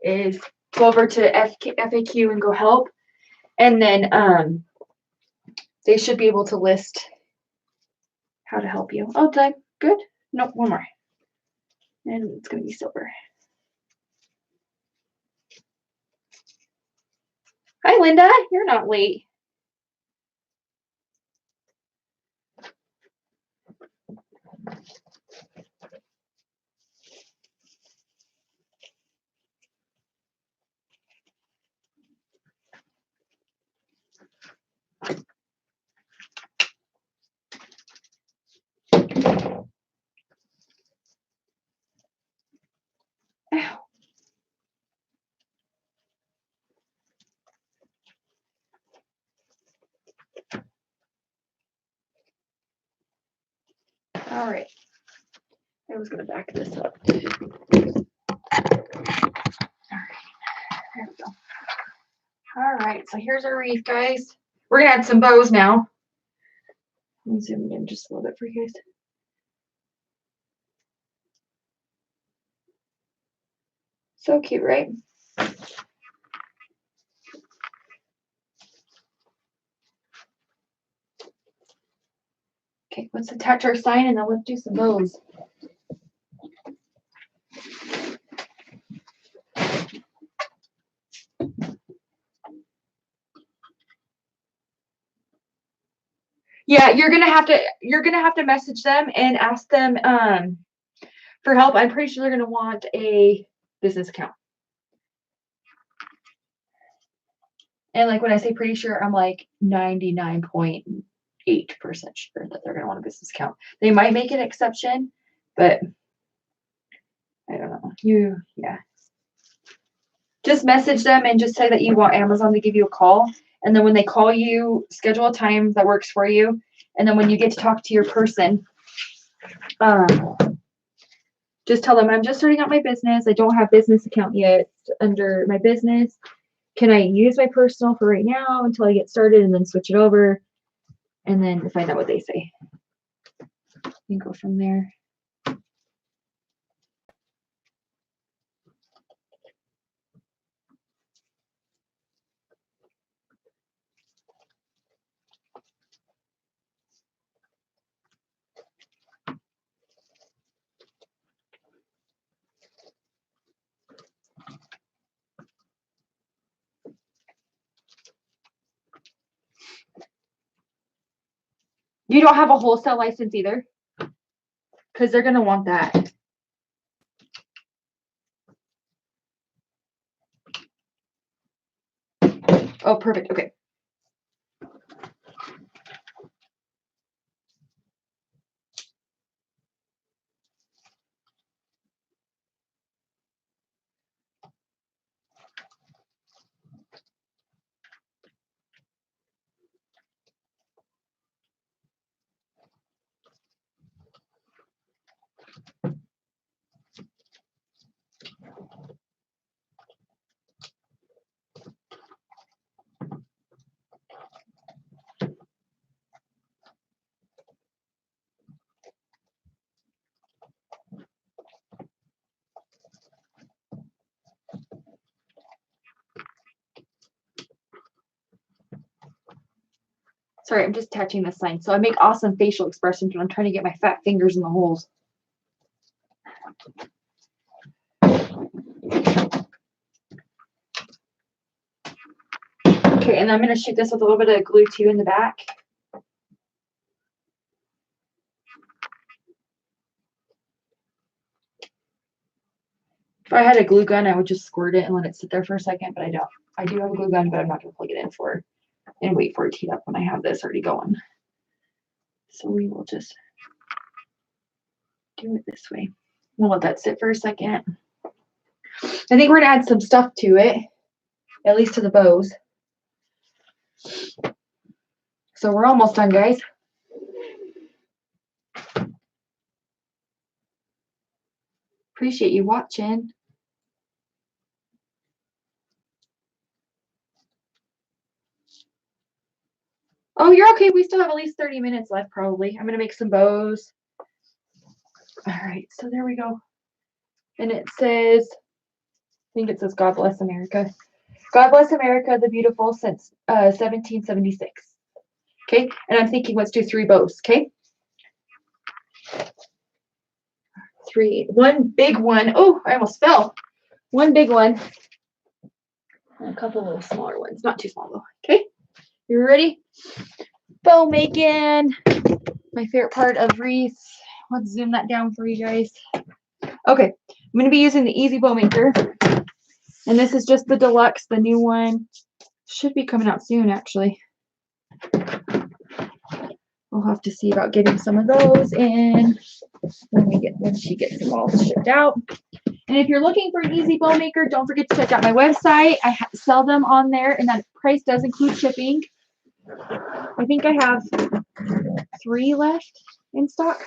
is go over to FAQ and go help, and then they should be able to list how to help you. Oh, did I? Good. Nope, one more. And it's going to be silver. Hi, Linda. You're not late. I was going to back this up. All right, so here's our wreath, guys. We're gonna add some bows now. Let me zoom in just a little bit for you guys. So cute, right? Okay, let's attach our sign and then let's do some bows. Yeah, you're gonna have to message them and ask them for help. I'm pretty sure they're gonna want a business account. And like when I say pretty sure, I'm like 99.8% sure that they're gonna want a business account. They might make an exception, but I don't know. Yeah. Just message them and just say that you want Amazon to give you a call. And then when they call you, schedule a time that works for you. And then when you get to talk to your person, just tell them, I'm just starting out my business. I don't have business account yet under my business. Can I use my personal for right now until I get started and then switch it over? And then find out what they say. You can go from there. You don't have a wholesale license either, because they're going to want that. Oh, perfect. Okay. Sorry, I'm just attaching this sign. So I make awesome facial expressions when I'm trying to get my fat fingers in the holes. Okay, and I'm going to shoot this with a little bit of glue too in the back. If I had a glue gun, I would just squirt it and let it sit there for a second, but I don't. I do have a glue gun, but I'm not going to plug it in for and wait for it to heat up when I have this already going. So we will just do it this way. We'll let that sit for a second. I think we're going to add some stuff to it, at least to the bows. So we're almost done, guys. Appreciate you watching. Oh, you're okay. We still have at least 30 minutes left, probably. I'm going to make some bows. All right, so there we go. And it says, I think it says, God bless America. God bless America, the beautiful, since 1776. Okay, and I'm thinking let's do 3 bows, okay? 3, 1 big one. Oh, I almost fell. 1 big one. And a couple little smaller ones. Not too small though. Okay, you ready? Bow making. My favorite part of wreaths. Let's zoom that down for you guys. Okay, I'm going to be using the Easy Bow Maker. And this is just the deluxe, the new one. Should be coming out soon, actually. We'll have to see about getting some of those in when she gets them all shipped out. And if you're looking for an Easy Bow Maker, don't forget to check out my website. I sell them on there, and that price does include shipping. I think I have 3 left in stock.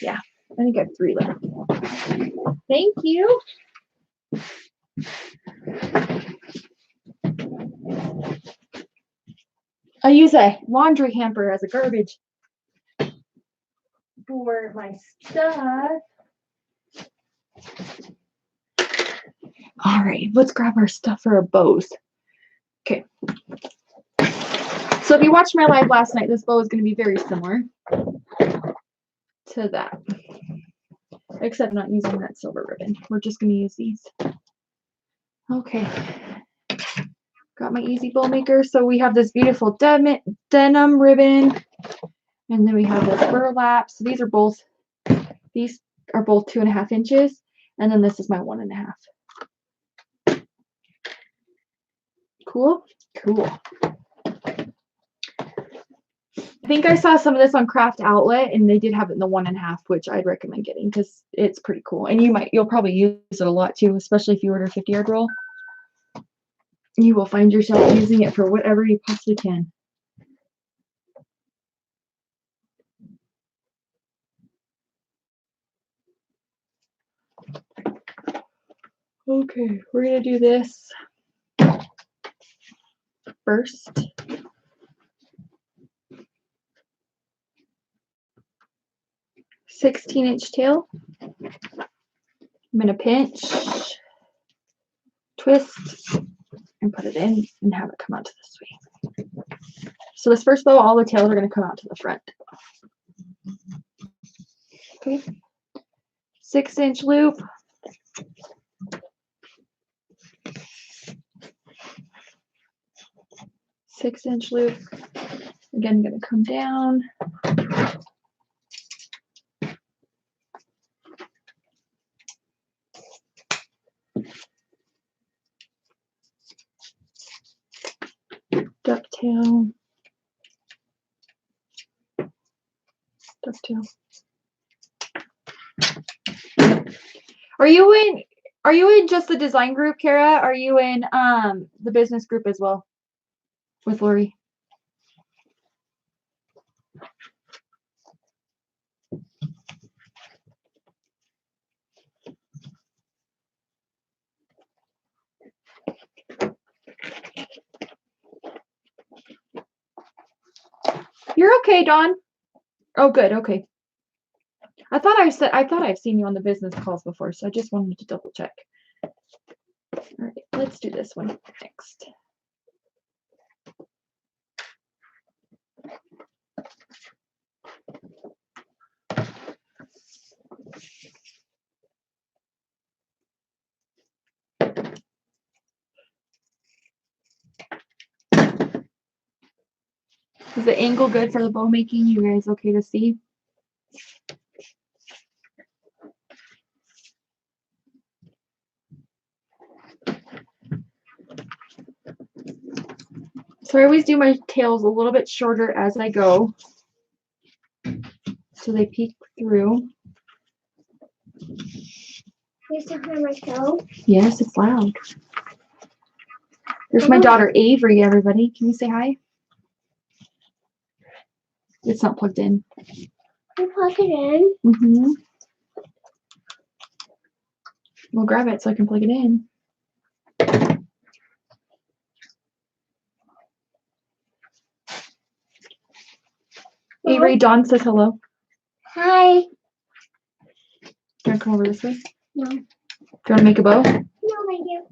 Yeah. I think I have 3 left. Thank you. I use a laundry hamper as a garbage for my stuff. All right, let's grab our stuff for our bows. Okay. So if you watched my live last night, this bow is going to be very similar to that, except not using that silver ribbon. We're just going to use these. Okay. Got my easy bow maker. So we have this beautiful denim ribbon, and then we have this burlap. So these are both 2.5 inches, and then this is my 1.5. Cool. I think I saw some of this on Kraft Outlet, and they did have it in the 1.5, which I'd recommend getting because it's pretty cool. And you'll probably use it a lot too, especially if you order a 50-yard roll. You will find yourself using it for whatever you possibly can. Okay, we're gonna do this first. 16-inch tail. I'm gonna pinch, twist, and put it in and have it come out to this way. So this first bow, all the tails are gonna come out to the front. Okay. 6-inch loop. Six-inch loop. Again, gonna come down. Ducktail. Ducktail. Are you in just the design group, Kara? Are you in the business group as well with Lori? You're okay, Dawn. Oh, good. Okay. I thought I've seen you on the business calls before, so I just wanted to double check. All right, let's do this one next. Is the angle good for the bow making? You guys okay to see? So I always do my tails a little bit shorter as I go, so they peek through. You still have my toe? Yes, it's loud. There's my daughter Avery, everybody. Can you say hi? It's not plugged in. You plug it in? Mm-hmm. We'll grab it so I can plug it in. Avery, Dawn says hello. Hi. Do you want to come over this way? No. Do you want to make a bow? No, thank you.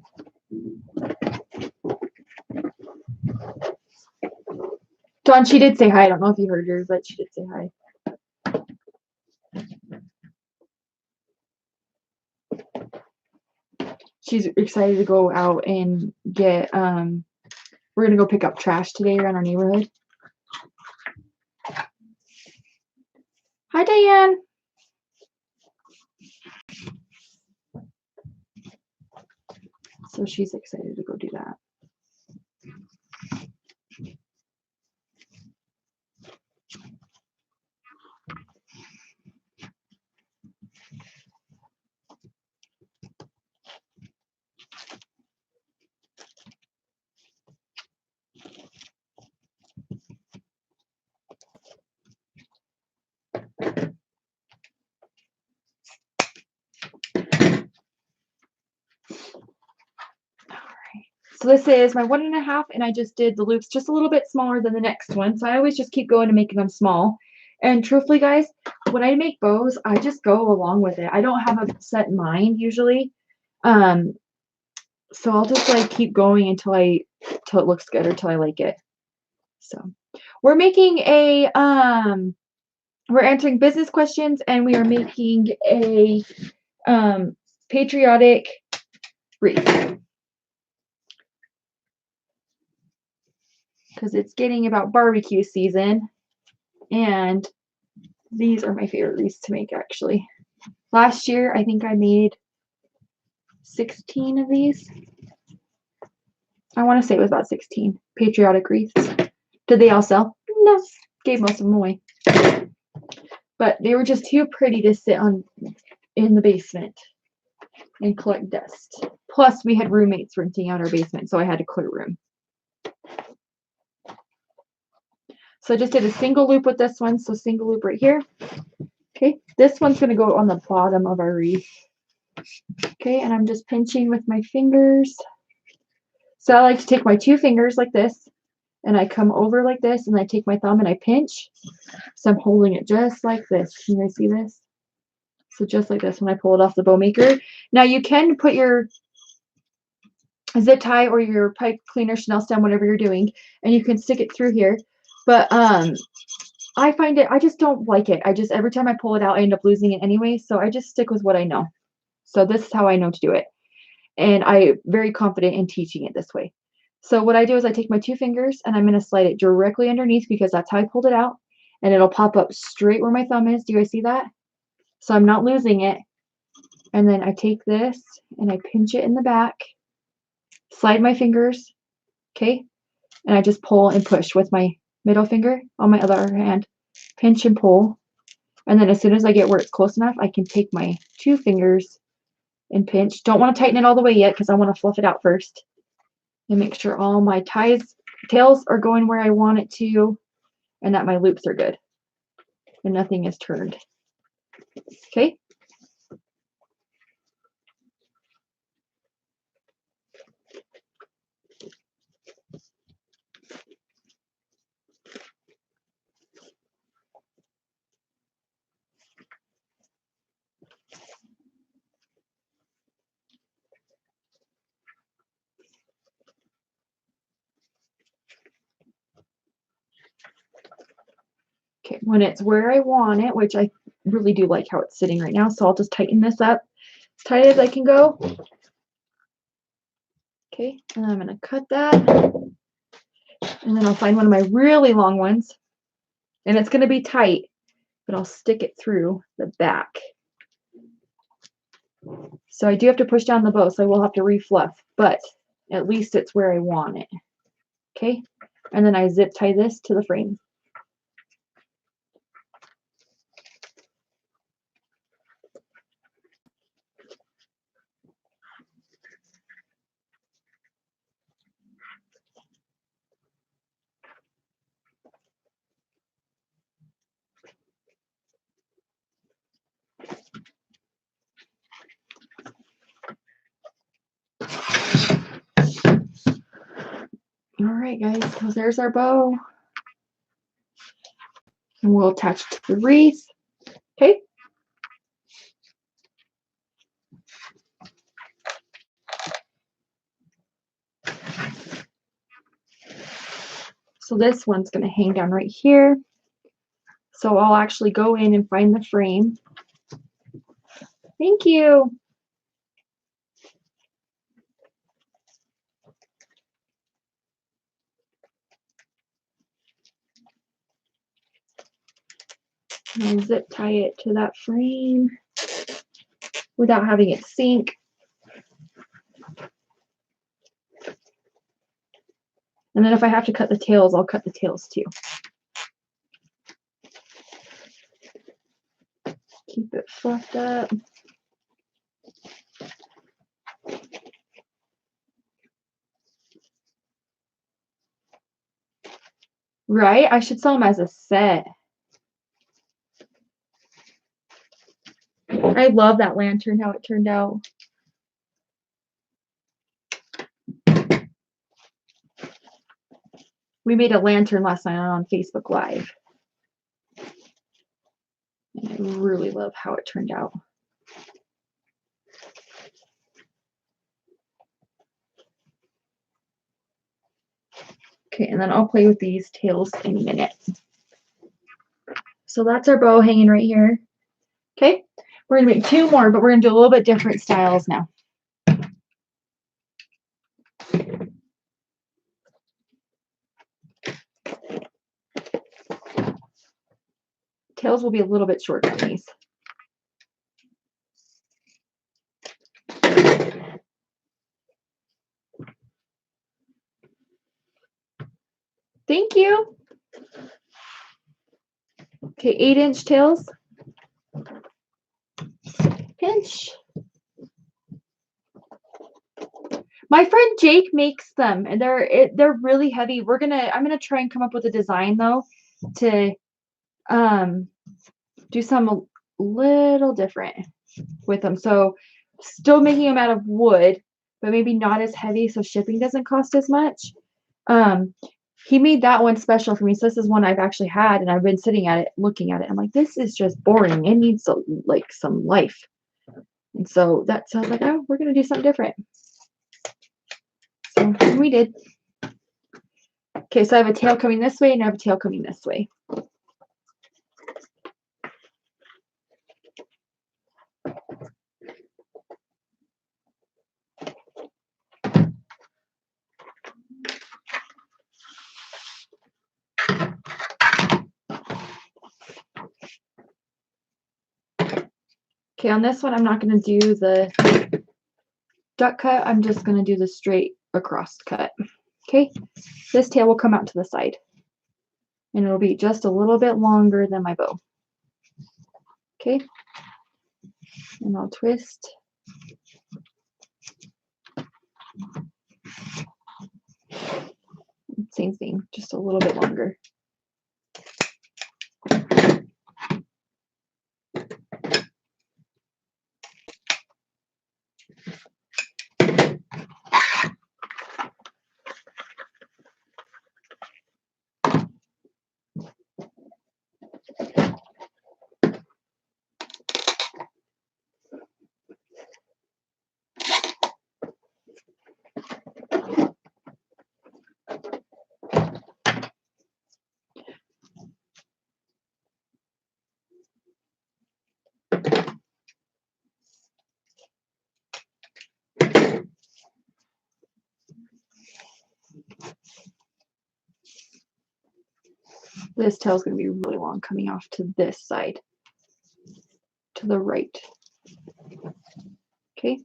Dawn, she did say hi. I don't know if you heard her, but she did say hi. She's excited to go out and get, we're going to go pick up trash today around our neighborhood. Hi, Diane. So she's excited to go do that. So this is my 1.5, and I just did the loops just a little bit smaller than the next one. So I always just keep going and making them small. And truthfully, guys, when I make bows, I just go along with it. I don't have a set mind usually. So I'll just like keep going until it looks good or till I like it. So we're making a we're answering business questions, and we are making a patriotic wreath because it's getting about barbecue season, and these are my favorite wreaths to make actually. Last year I think I made 16 of these. I want to say it was about 16 patriotic wreaths. Did they all sell? No, gave most of them away. But they were just too pretty to sit on in the basement and collect dust. Plus, we had roommates renting out our basement, so I had to clear room. So I just did a single loop with this one, so single loop right here. Okay, this one's going to go on the bottom of our wreath. Okay, and I'm just pinching with my fingers. So I like to take my 2 fingers like this, and I come over like this, and I take my thumb and I pinch. So I'm holding it just like this. Can you guys see this? So just like this when I pull it off the bow maker. Now you can put your zip tie or your pipe cleaner, Chenille stem, whatever you're doing, and you can stick it through here. But I find it, I just don't like it. Every time I pull it out, I end up losing it anyway. So I just stick with what I know. So this is how I know to do it. And I'm very confident in teaching it this way. So what I do is I take my 2 fingers and I'm going to slide it directly underneath because that's how I pulled it out. And it'll pop up straight where my thumb is. Do you guys see that? So I'm not losing it. And then I take this and I pinch it in the back, slide my fingers, okay? And I just pull and push with my middle finger on my other hand, pinch and pull. And then as soon as I get where it's close enough, I can take my 2 fingers and pinch. Don't want to tighten it all the way yet because I want to fluff it out first. And make sure all my tails are going where I want it to, and that my loops are good and nothing is turned. Okay. Okay, when it's where I want it, which I really do like how it's sitting right now, so I'll just tighten this up as tight as I can go. Okay, and I'm going to cut that. And then I'll find one of my really long ones. And it's going to be tight, but I'll stick it through the back. So I do have to push down the bow, so I will have to refluff, but at least it's where I want it. Okay, and then I zip tie this to the frame. All right, guys, so there's our bow. And we'll attach it to the wreath. Okay. So this one's going to hang down right here. So I'll actually go in and find the frame. Thank you. And I'll zip tie it to that frame without having it sink. And then if I have to cut the tails, I'll cut the tails too. Keep it fluffed up. Right? I should sell them as a set. I love that lantern, how it turned out. We made a lantern last night on Facebook Live. And I really love how it turned out. Okay, and then I'll play with these tails in a minute. So that's our bow hanging right here. Okay, we're gonna make 2 more, but we're gonna do a little bit different styles now. Tails will be a little bit shorter on these. Thank you. Okay, 8-inch tails. Pinch. My friend Jake makes them, and they're really heavy. I'm gonna try and come up with a design though to do some little different with them. So still making them out of wood, but maybe not as heavy, so shipping doesn't cost as much. He made that one special for me. So this is one I've actually had, and I've been sitting at it, looking at it. I'm like, this is just boring. It needs some life. And so that sounds like, oh, we're gonna do something different. So we did. Okay, so I have a tail coming this way, and I have a tail coming this way. Okay, on this one, I'm not going to do the duck cut. I'm just going to do the straight across cut. Okay, this tail will come out to the side. And it'll be just a little bit longer than my bow. Okay, and I'll twist. Same thing, just a little bit longer. This tail is going to be really long coming off to this side, to the right. Okay.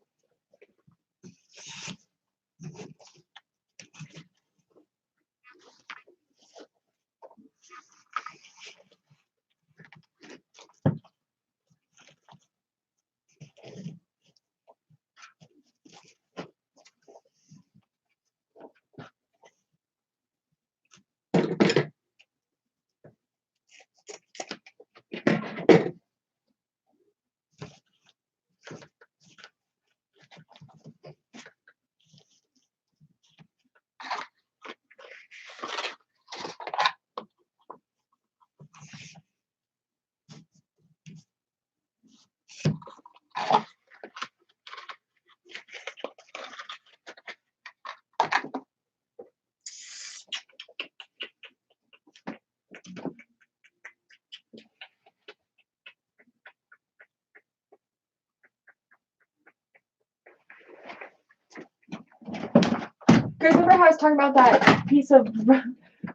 Guys, remember how I was talking about that piece of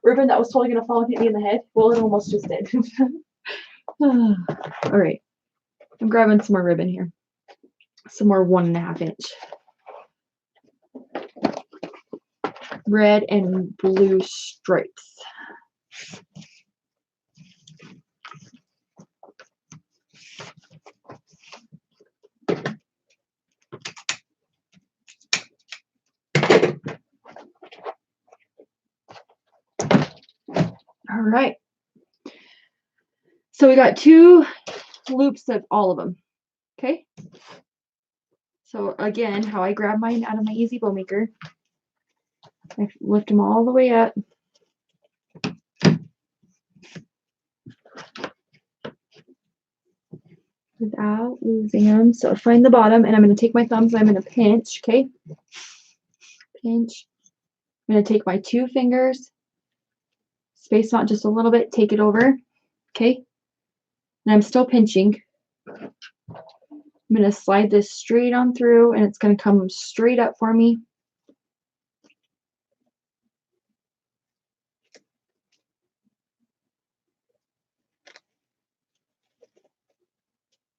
ribbon that was totally going to fall and hit me in the head? Well, it almost just did. All right. I'm grabbing some more ribbon here. Some more 1.5 inch. Red and blue stripes. All right. So we got 2 loops of all of them. Okay. So again, how I grab mine out of my Easy Bow Maker. I lift them all the way up. without losing them. So find the bottom, and I'm going to take my thumbs and I'm going to pinch, okay? Pinch. I'm going to take my 2 fingers, space them out just a little bit, take it over, okay? And I'm still pinching. I'm going to slide this straight on through, and it's going to come straight up for me.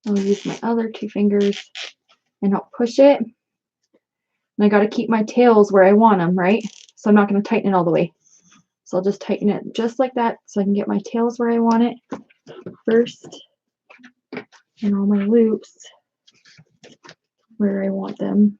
I'll use my other 2 fingers and I'll push it. And I got to keep my tails where I want them, right? So I'm not going to tighten it all the way. So I'll just tighten it just like that so I can get my tails where I want it first. And all my loops where I want them.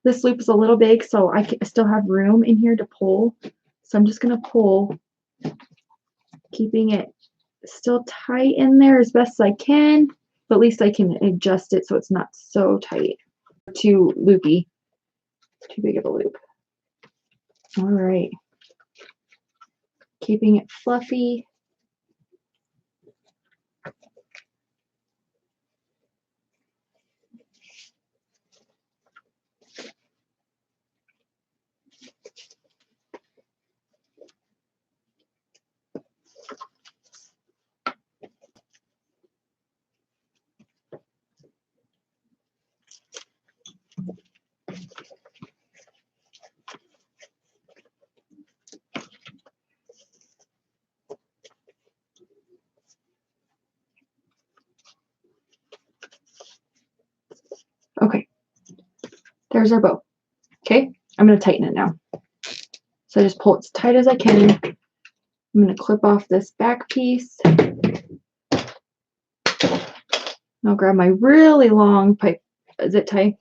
This loop is a little big, so I still have room in here to pull. So I'm just going to pull, keeping it still tight in there as best as I can, but at least I can adjust it so it's not so tight. Too loopy. Too big of a loop. All right. Keeping it fluffy. Okay, there's our bow. Okay, I'm going to tighten it now. So I just pull it as tight as I can. I'm going to clip off this back piece. I'll grab my really long pipe zip tie.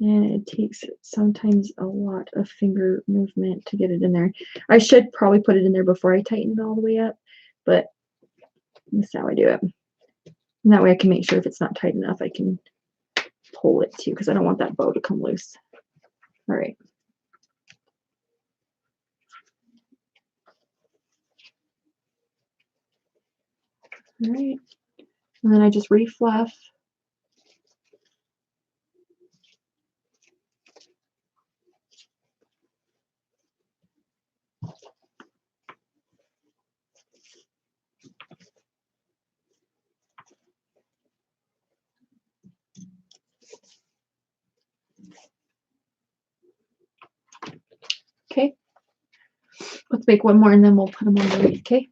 And it takes sometimes a lot of finger movement to get it in there. I should probably put it in there before I tighten it all the way up, but that's how I do it. And that way I can make sure if it's not tight enough, I can pull it too, because I don't want that bow to come loose. All right. All right. And then I just refluff. Okay. Let's make one more and then we'll put them on the wreath, okay?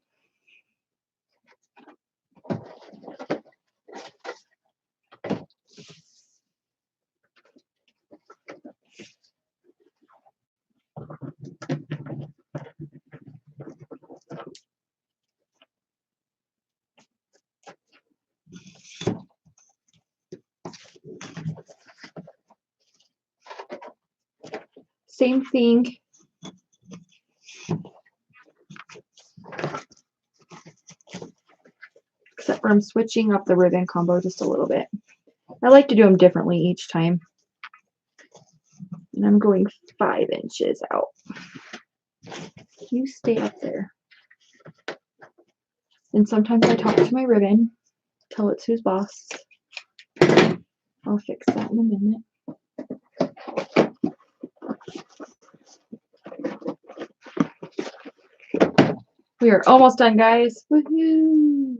Same thing. Except for I'm switching up the ribbon combo just a little bit. I like to do them differently each time. And I'm going 5 inches out. You stay up there. And sometimes I talk to my ribbon, tell it's who's boss. I'll fix that in a minute. We are almost done, guys. Woohoo!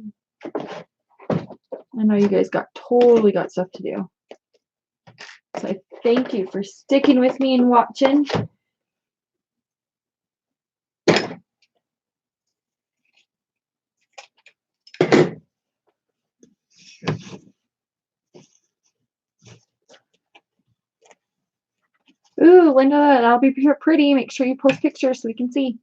I know you guys totally got stuff to do. So I thank you for sticking with me and watching. Ooh, Linda, that'll be pretty. Make sure you post pictures so we can see.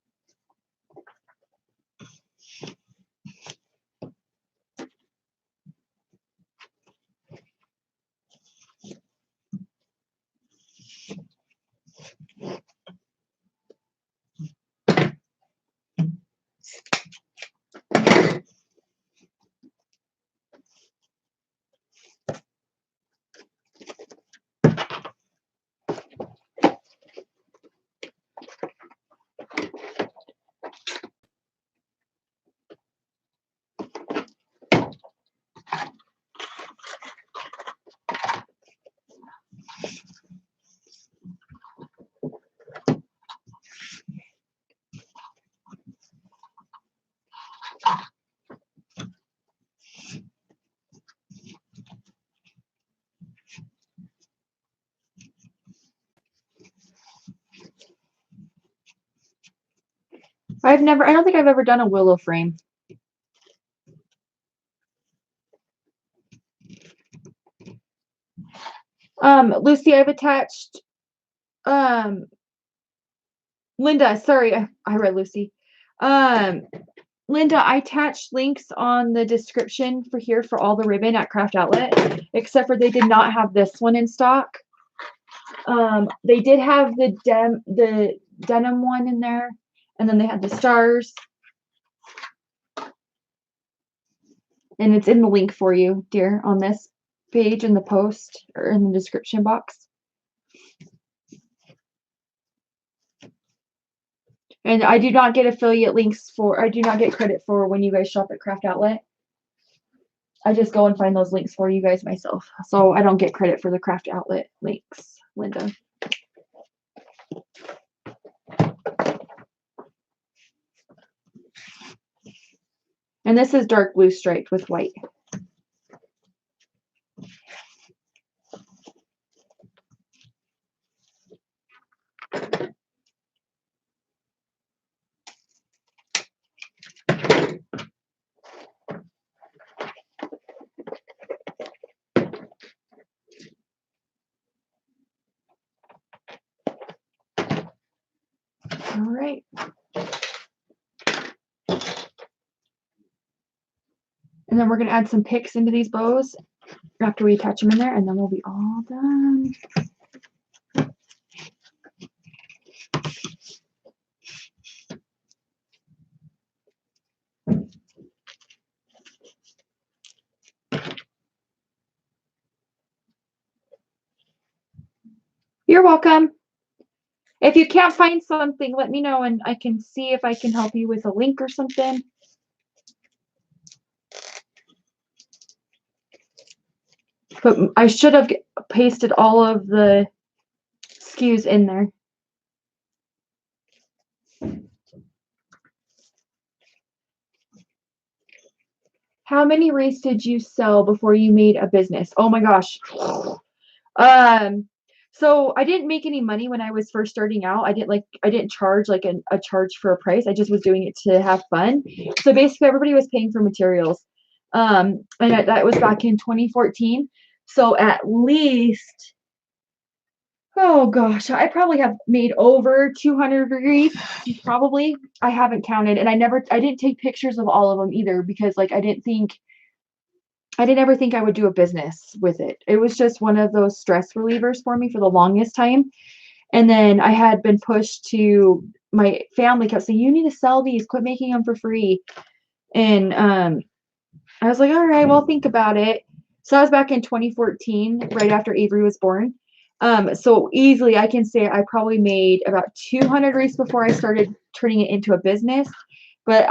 I don't think I've ever done a willow frame. Lucy, I've attached, Linda, sorry, I read Lucy. Linda, I attached links on the description for here for all the ribbon at Kraft Outlet, except for they did not have this one in stock. They did have the denim one in there, and then they had the stars. And it's in the link for you, dear, on this page in the post or in the description box. And I do not get affiliate links I do not get credit for when you guys shop at Kraft Outlet. I just go and find those links for you guys myself. So I don't get credit for the Kraft Outlet links, Linda. And this is dark blue striped with white. All right. And then we're going to add some picks into these bows after we attach them in there, and then we'll be all done. You're welcome. If you can't find something, let me know and I can see if I can help you with a link or something. But I should have pasted all of the SKUs in there. How many wreaths did you sell before you made a business? Oh my gosh. So I didn't make any money when I was first starting out. I didn't charge like a charge for a price. I just was doing it to have fun. So basically everybody was paying for materials. And that was back in 2014. So at least, oh gosh, I probably have made over 200 wreaths, probably. I haven't counted, and I didn't take pictures of all of them either because like I didn't ever think I would do a business with it. It was just one of those stress relievers for me for the longest time. And then I had been pushed to, my family kept saying, you need to sell these, quit making them for free. And I was like, all right, well, think about it. So that was back in 2014, right after Avery was born. So easily I can say I probably made about 200 wreaths before I started turning it into a business. But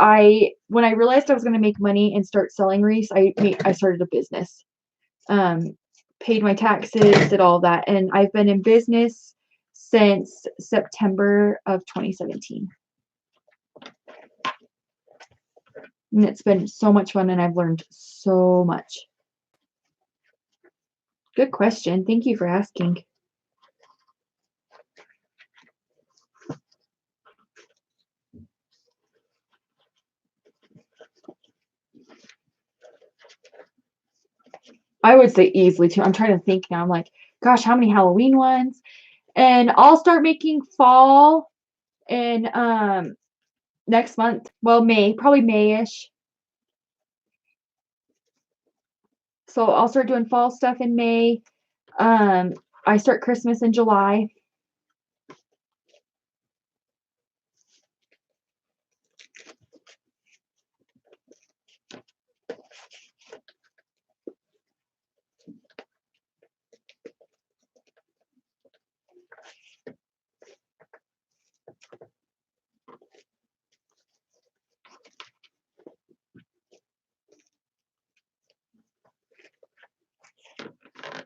when I realized I was going to make money and start selling wreaths, I started a business. Paid my taxes, did all that. And I've been in business since September of 2017. And it's been so much fun and I've learned so much. Good question. Thank you for asking. I would say easily too. I'm trying to think now. I'm like, gosh, how many Halloween ones? And I'll start making fall in next month. Well, May, probably May-ish. So I'll start doing fall stuff in May. I start Christmas in July.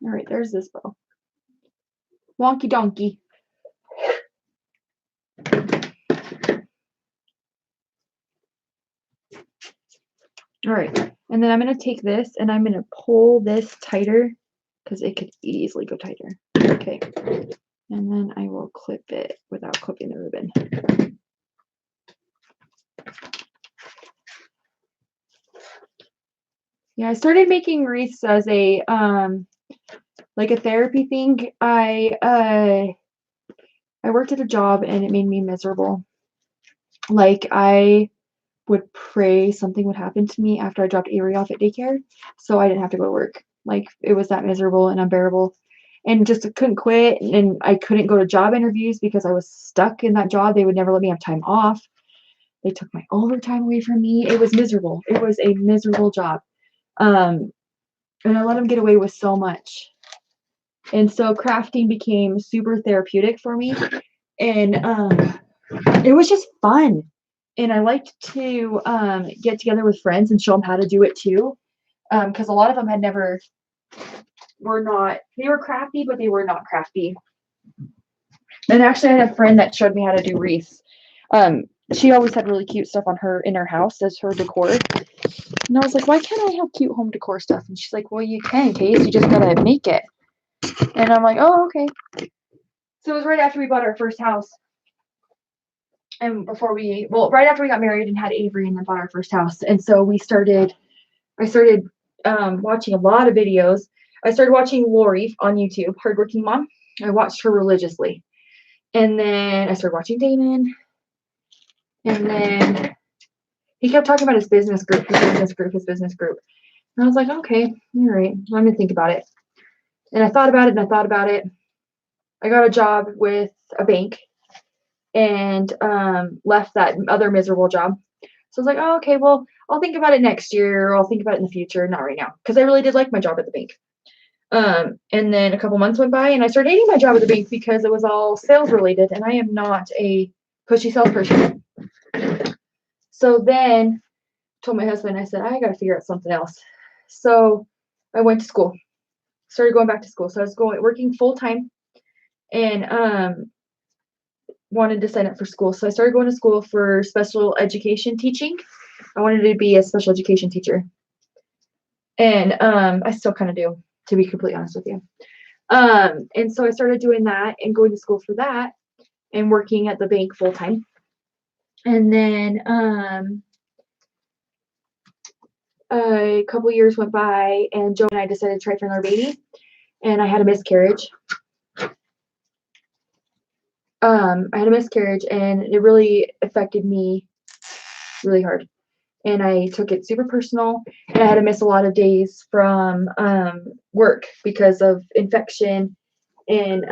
All right, there's this bow. Wonky donkey. All right, and then I'm going to take this and I'm going to pull this tighter because it could easily go tighter. Okay, and then I will clip it without clipping the ribbon. Yeah, I started making wreaths as a like a therapy thing. I worked at a job and it made me miserable. Like I would pray something would happen to me after I dropped Avery off at daycare, so I didn't have to go to work. Like it was that miserable and unbearable, and just couldn't quit. And I couldn't go to job interviews because I was stuck in that job. They would never let me have time off. They took my overtime away from me. It was miserable. It was a miserable job. And I let them get away with so much. And so crafting became super therapeutic for me. And it was just fun. And I liked to get together with friends and show them how to do it too. Because a lot of them had never, they were crafty, but they were not crafty. And actually, I had a friend that showed me how to do wreaths. She always had really cute stuff in her house as her decor. And I was like, why can't I have cute home decor stuff? And she's like, well, you can, Case. You just gotta make it. And I'm like, oh, okay. So it was right after we bought our first house. And right after we got married and had Avery and then bought our first house. And so I started watching a lot of videos. I started watching Lori on YouTube, Hardworking Mom. I watched her religiously. And then I started watching Damon. And then he kept talking about his business group. And I was like, okay, all right, I'm going to think about it. And I thought about it. I got a job with a bank and left that other miserable job. So I was like, oh, okay, well, I'll think about it next year, or I'll think about it in the future, not right now, because I really did like my job at the bank. And then a couple months went by, and I started hating my job at the bank because it was all sales related, and I am not a pushy salesperson. So then I told my husband, I said, I got to figure out something else. So I went to school, started going back to school. So I was working full time, and wanted to sign up for school. So I started going to school for special education teaching. I wanted to be a special education teacher. And I still kind of do, to be completely honest with you. And so I started doing that and going to school for that and working at the bank full time. And then a couple years went by and Joe and I decided to try for another baby. And I had a miscarriage. And it really affected me really hard. And I took it super personal, and I had to miss a lot of days from work because of infection and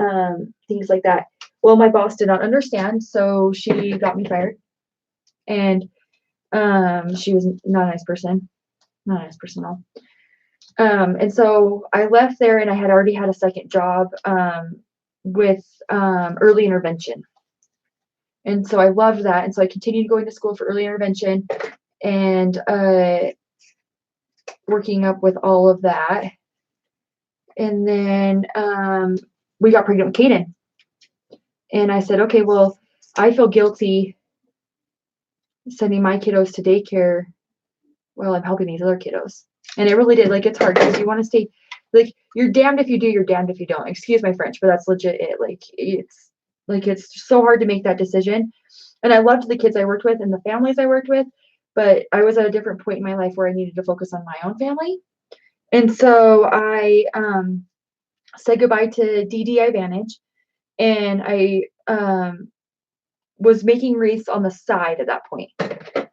things like that. Well, my boss did not understand, so she got me fired. And she was not a nice person. Not a nice person at all. And so I left there, and I had already had a second job with early intervention. And so I loved that. And so I continued going to school for early intervention and working up with all of that. And then we got pregnant with Kaden. And I said, okay, well, I feel guilty sending my kiddos to daycare while I'm helping these other kiddos. And it really did. Like, it's hard because you want to stay, like, you're damned if you do, you're damned if you don't. Excuse my French, but that's legit it. It's so hard to make that decision. And I loved the kids I worked with and the families I worked with, but I was at a different point in my life where I needed to focus on my own family. And so I said goodbye to DDI Vantage, and I was making wreaths on the side at that point.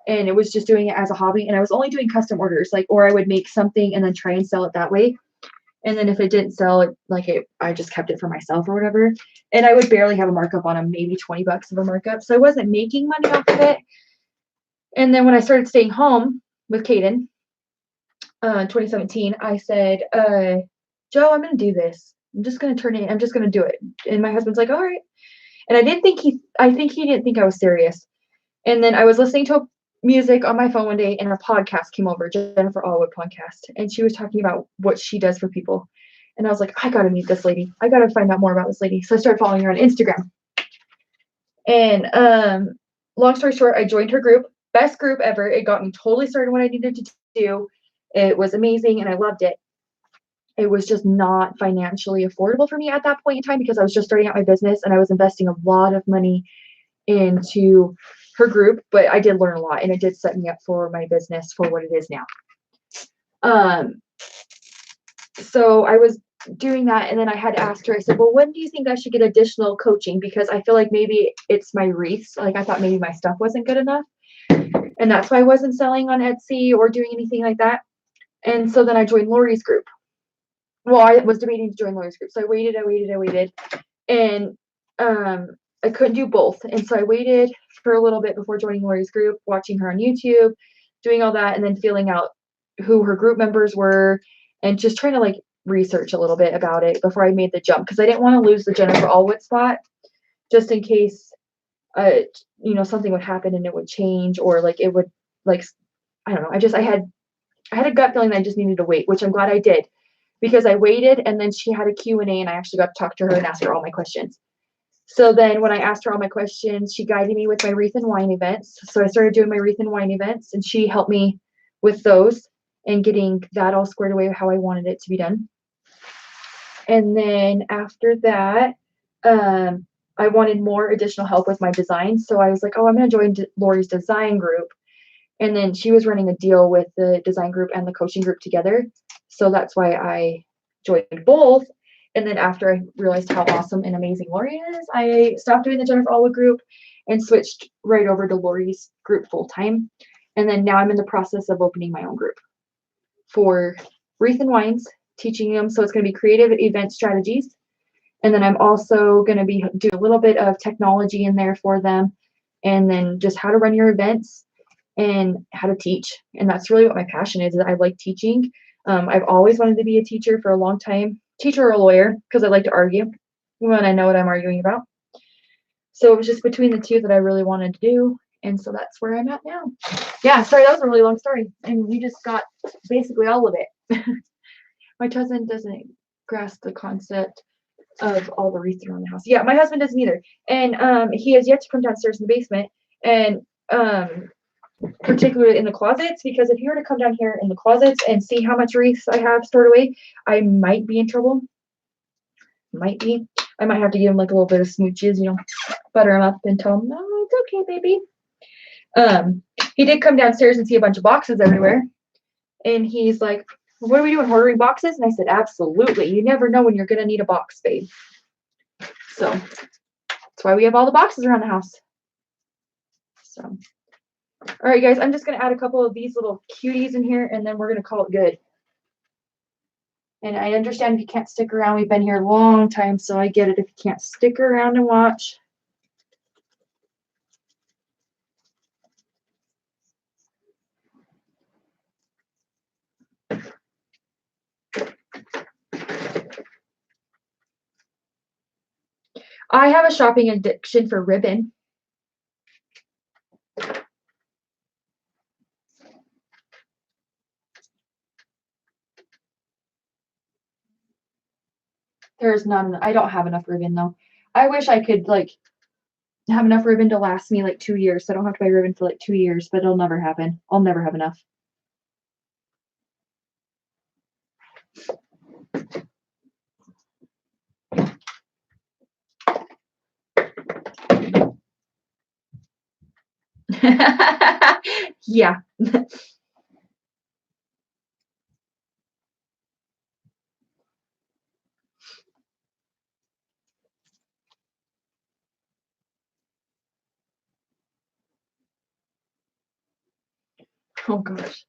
And it was just doing it as a hobby. And I was only doing custom orders, or I would make something and then try and sell it that way. And then if it didn't sell, I just kept it for myself or whatever. And I would barely have a markup on them, maybe $20 of a markup. So I wasn't making money off of it. And then when I started staying home with Kaden, 2017, I said, Joe, I'm going to do this. I'm just going to do it. And my husband's like, all right. And I think he didn't think I was serious. And then I was listening to music on my phone one day, and a podcast came over, Jennifer Allwood podcast, and she was talking about what she does for people. And I was like, I got to meet this lady. I got to find out more about this lady. So I started following her on Instagram. And long story short, I joined her group. Best group ever. It got me totally started what I needed to do. It was amazing, and I loved it. It was just not financially affordable for me at that point in time because I was just starting out my business, and I was investing a lot of money into her group, but I did learn a lot, and it did set me up for my business for what it is now. So I was doing that, and then I had asked her, I said, well, when do you think I should get additional coaching? Because I feel like maybe it's my wreaths. Like I thought maybe my stuff wasn't good enough. And that's why I wasn't selling on Etsy or doing anything like that. And so then I joined Lori's group. Well, I was debating to join Lori's group. So I waited. And I couldn't do both. And so I waited for a little bit before joining Lori's group, watching her on YouTube, doing all that, and then feeling out who her group members were and just trying to like research a little bit about it before I made the jump, because I didn't want to lose the Jennifer Allwood spot just in case something would happen and it would change, or like it would, like, I don't know. I had a gut feeling that I just needed to wait, which I'm glad I did, because I waited, and then she had a Q&A, and I actually got to talk to her and ask her all my questions. So then when I asked her all my questions, she guided me with my wreath and wine events. So I started doing my wreath and wine events, and she helped me with those and getting that all squared away how I wanted it to be done. And then after that, I wanted more additional help with my design. So I was like, oh, I'm going to join Lori's design group. And then she was running a deal with the design group and the coaching group together. So that's why I joined both. And then after I realized how awesome and amazing Lori is, I stopped doing the Jennifer Allwood group and switched right over to Lori's group full time. And then now I'm in the process of opening my own group for wreath and wines, teaching them. So it's going to be creative event strategies. And then I'm also going to be doing a little bit of technology in there for them. And then just how to run your events and how to teach. And that's really what my passion is. I like teaching. I've always wanted to be a teacher for a long time, teacher or a lawyer, because I like to argue when I know what I'm arguing about. So it was just between the two that I really wanted to do. And so that's where I'm at now. Yeah, sorry, that was a really long story. And we just got basically all of it. My cousin doesn't grasp the concept of all the wreaths around the house. Yeah, my husband doesn't either. And he has yet to come downstairs in the basement. And particularly in the closets, because if you were to come down here in the closets and see how much wreaths I have stored away, I might be in trouble. Might be. I might have to give him like a little bit of smooches, butter him up and tell him, no, it's okay, baby. He did come downstairs and see a bunch of boxes everywhere. And he's like, what are we doing, ordering boxes? And I said, absolutely. You never know when you're going to need a box, babe. So that's why we have all the boxes around the house. So, all right, guys, I'm just going to add a couple of these little cuties in here, and then we're going to call it good. And I understand if you can't stick around. We've been here a long time, so I get it if you can't stick around and watch. I have a shopping addiction for ribbon. There's none. I don't have enough ribbon though. I wish I could like have enough ribbon to last me like 2 years. So I don't have to buy ribbon for like 2 years, but it'll never happen. I'll never have enough. Yeah. Oh gosh.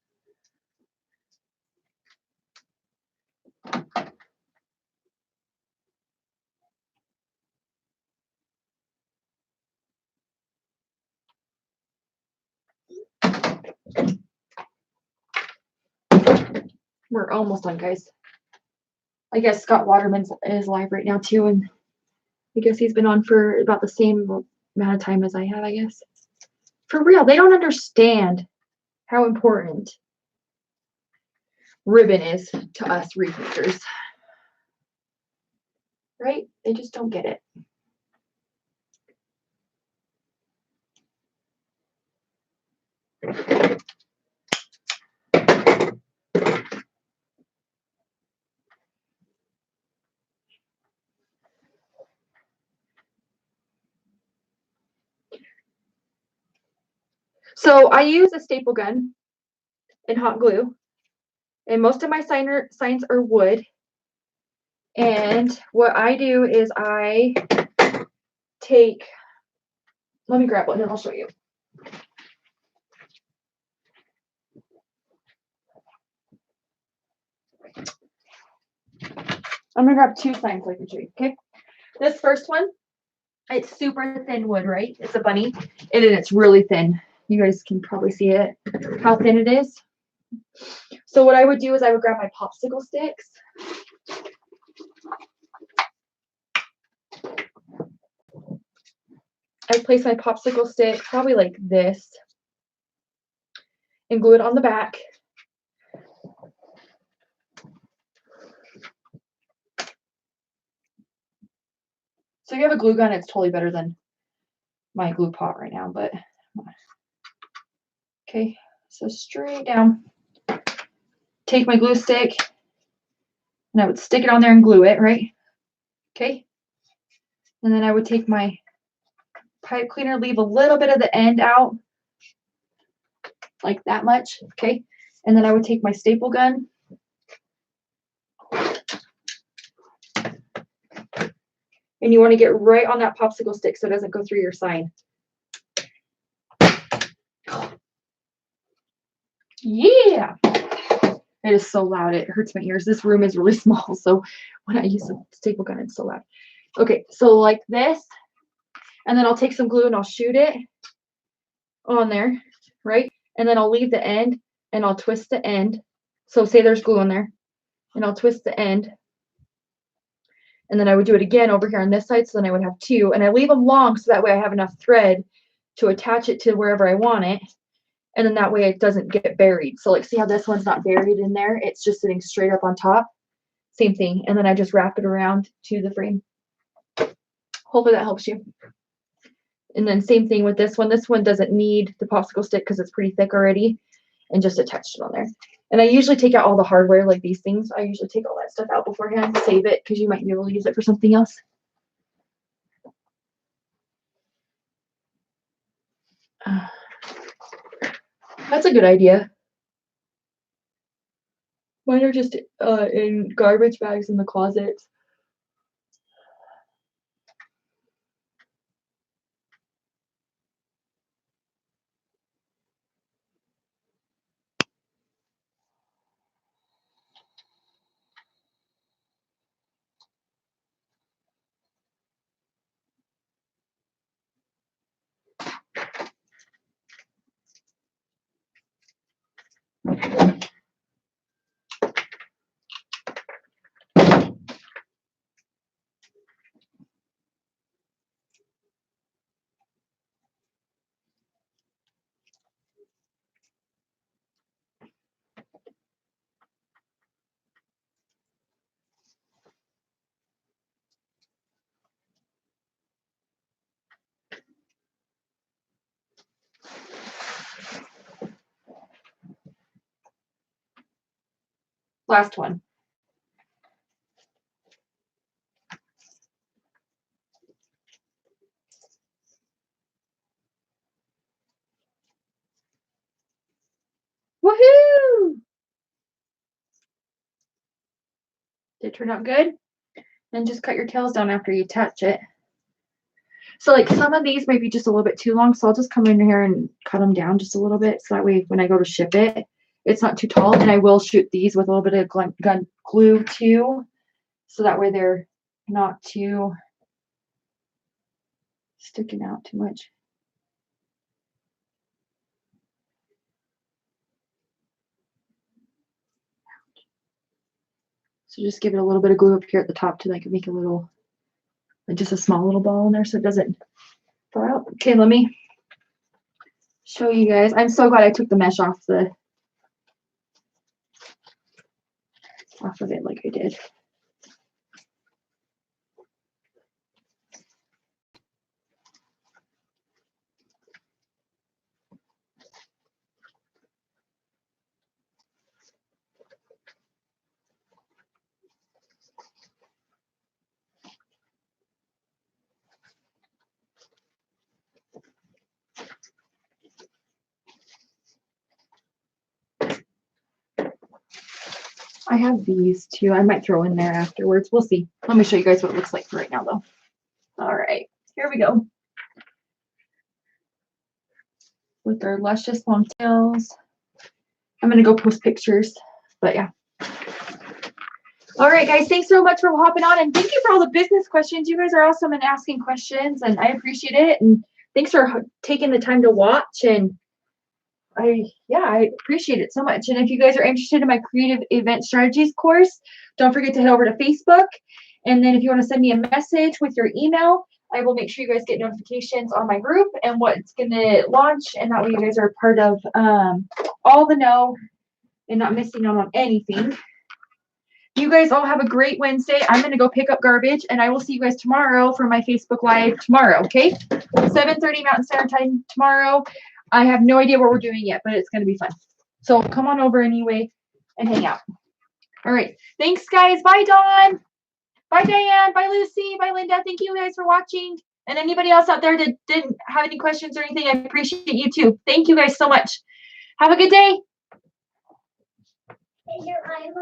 We're almost done, guys. I guess Scott Waterman is live right now too, and I guess he's been on for about the same amount of time as I have, I guess. For real, they don't understand how important ribbon is to us wreath makers. Right? They just don't get it. So I use a staple gun and hot glue, and most of my signs are wood. And what I do is I take, let me grab one and I'll show you. I'm gonna grab two signs so I can show you, okay? This first one, it's super thin wood, right? It's a bunny, and then it's really thin. You guys can probably see it, how thin it is. So what I would do is I would grab my popsicle sticks. I'd place my popsicle stick probably like this and glue it on the back. So if you have a glue gun, it's totally better than my glue pot right now, but okay, so straight down. Take my glue stick and I would stick it on there and glue it, right? Okay. And then I would take my pipe cleaner, leave a little bit of the end out, like that much, okay? And then I would take my staple gun. And you want to get right on that popsicle stick so it doesn't go through your sign. Yeah. It is so loud. It hurts my ears. This room is really small. So when I use the staple gun, it's so loud. Okay. So like this, and then I'll take some glue and I'll shoot it on there, right? And then I'll leave the end and I'll twist the end. So say there's glue on there and I'll twist the end. And then I would do it again over here on this side. So then I would have two, and I leave them long so that way I have enough thread to attach it to wherever I want it. And then that way it doesn't get buried. So like, see how this one's not buried in there? It's just sitting straight up on top. Same thing. And then I just wrap it around to the frame. Hopefully that helps you. And then same thing with this one. This one doesn't need the popsicle stick because it's pretty thick already, and just attached it on there. And I usually take out all the hardware, like these things. I usually take all that stuff out beforehand, save it because you might be able to use it for something else. That's a good idea. Mine are just in garbage bags in the closet. Last one. Woohoo! Did it turn out good? And just cut your tails down after you touch it. So like some of these may be just a little bit too long, so I'll just come in here and cut them down just a little bit, so that way when I go to ship it, it's not too tall. And I will shoot these with a little bit of gun glue too, so that way they're not too sticking out too much. So just give it a little bit of glue up here at the top to like make a little, like just a small little ball in there so it doesn't fall out. Okay, let me show you guys. I'm so glad I took the mesh off of it like I did. I have these too. I might throw in there afterwards. We'll see. Let me show you guys what it looks like for right now though. All right, here we go. With our luscious long tails. I'm gonna go post pictures, but yeah. All right, guys, thanks so much for hopping on, and thank you for all the business questions. You guys are awesome and asking questions, and I appreciate it. And thanks for taking the time to watch. And I appreciate it so much. And if you guys are interested in my creative event strategies course, don't forget to head over to Facebook. And then if you want to send me a message with your email, I will make sure you guys get notifications on my group and what's going to launch. And that way you guys are part of all the know and not missing out on anything. You guys all have a great Wednesday. I'm going to go pick up garbage, and I will see you guys tomorrow for my Facebook Live tomorrow, okay? 7:30 Mountain Standard Time tomorrow. I have no idea what we're doing yet, but it's going to be fun. So come on over anyway and hang out. All right. Thanks, guys. Bye, Dawn. Bye, Diane. Bye, Lucy. Bye, Linda. Thank you guys for watching. And anybody else out there that didn't have any questions or anything, I appreciate you too. Thank you guys so much. Have a good day.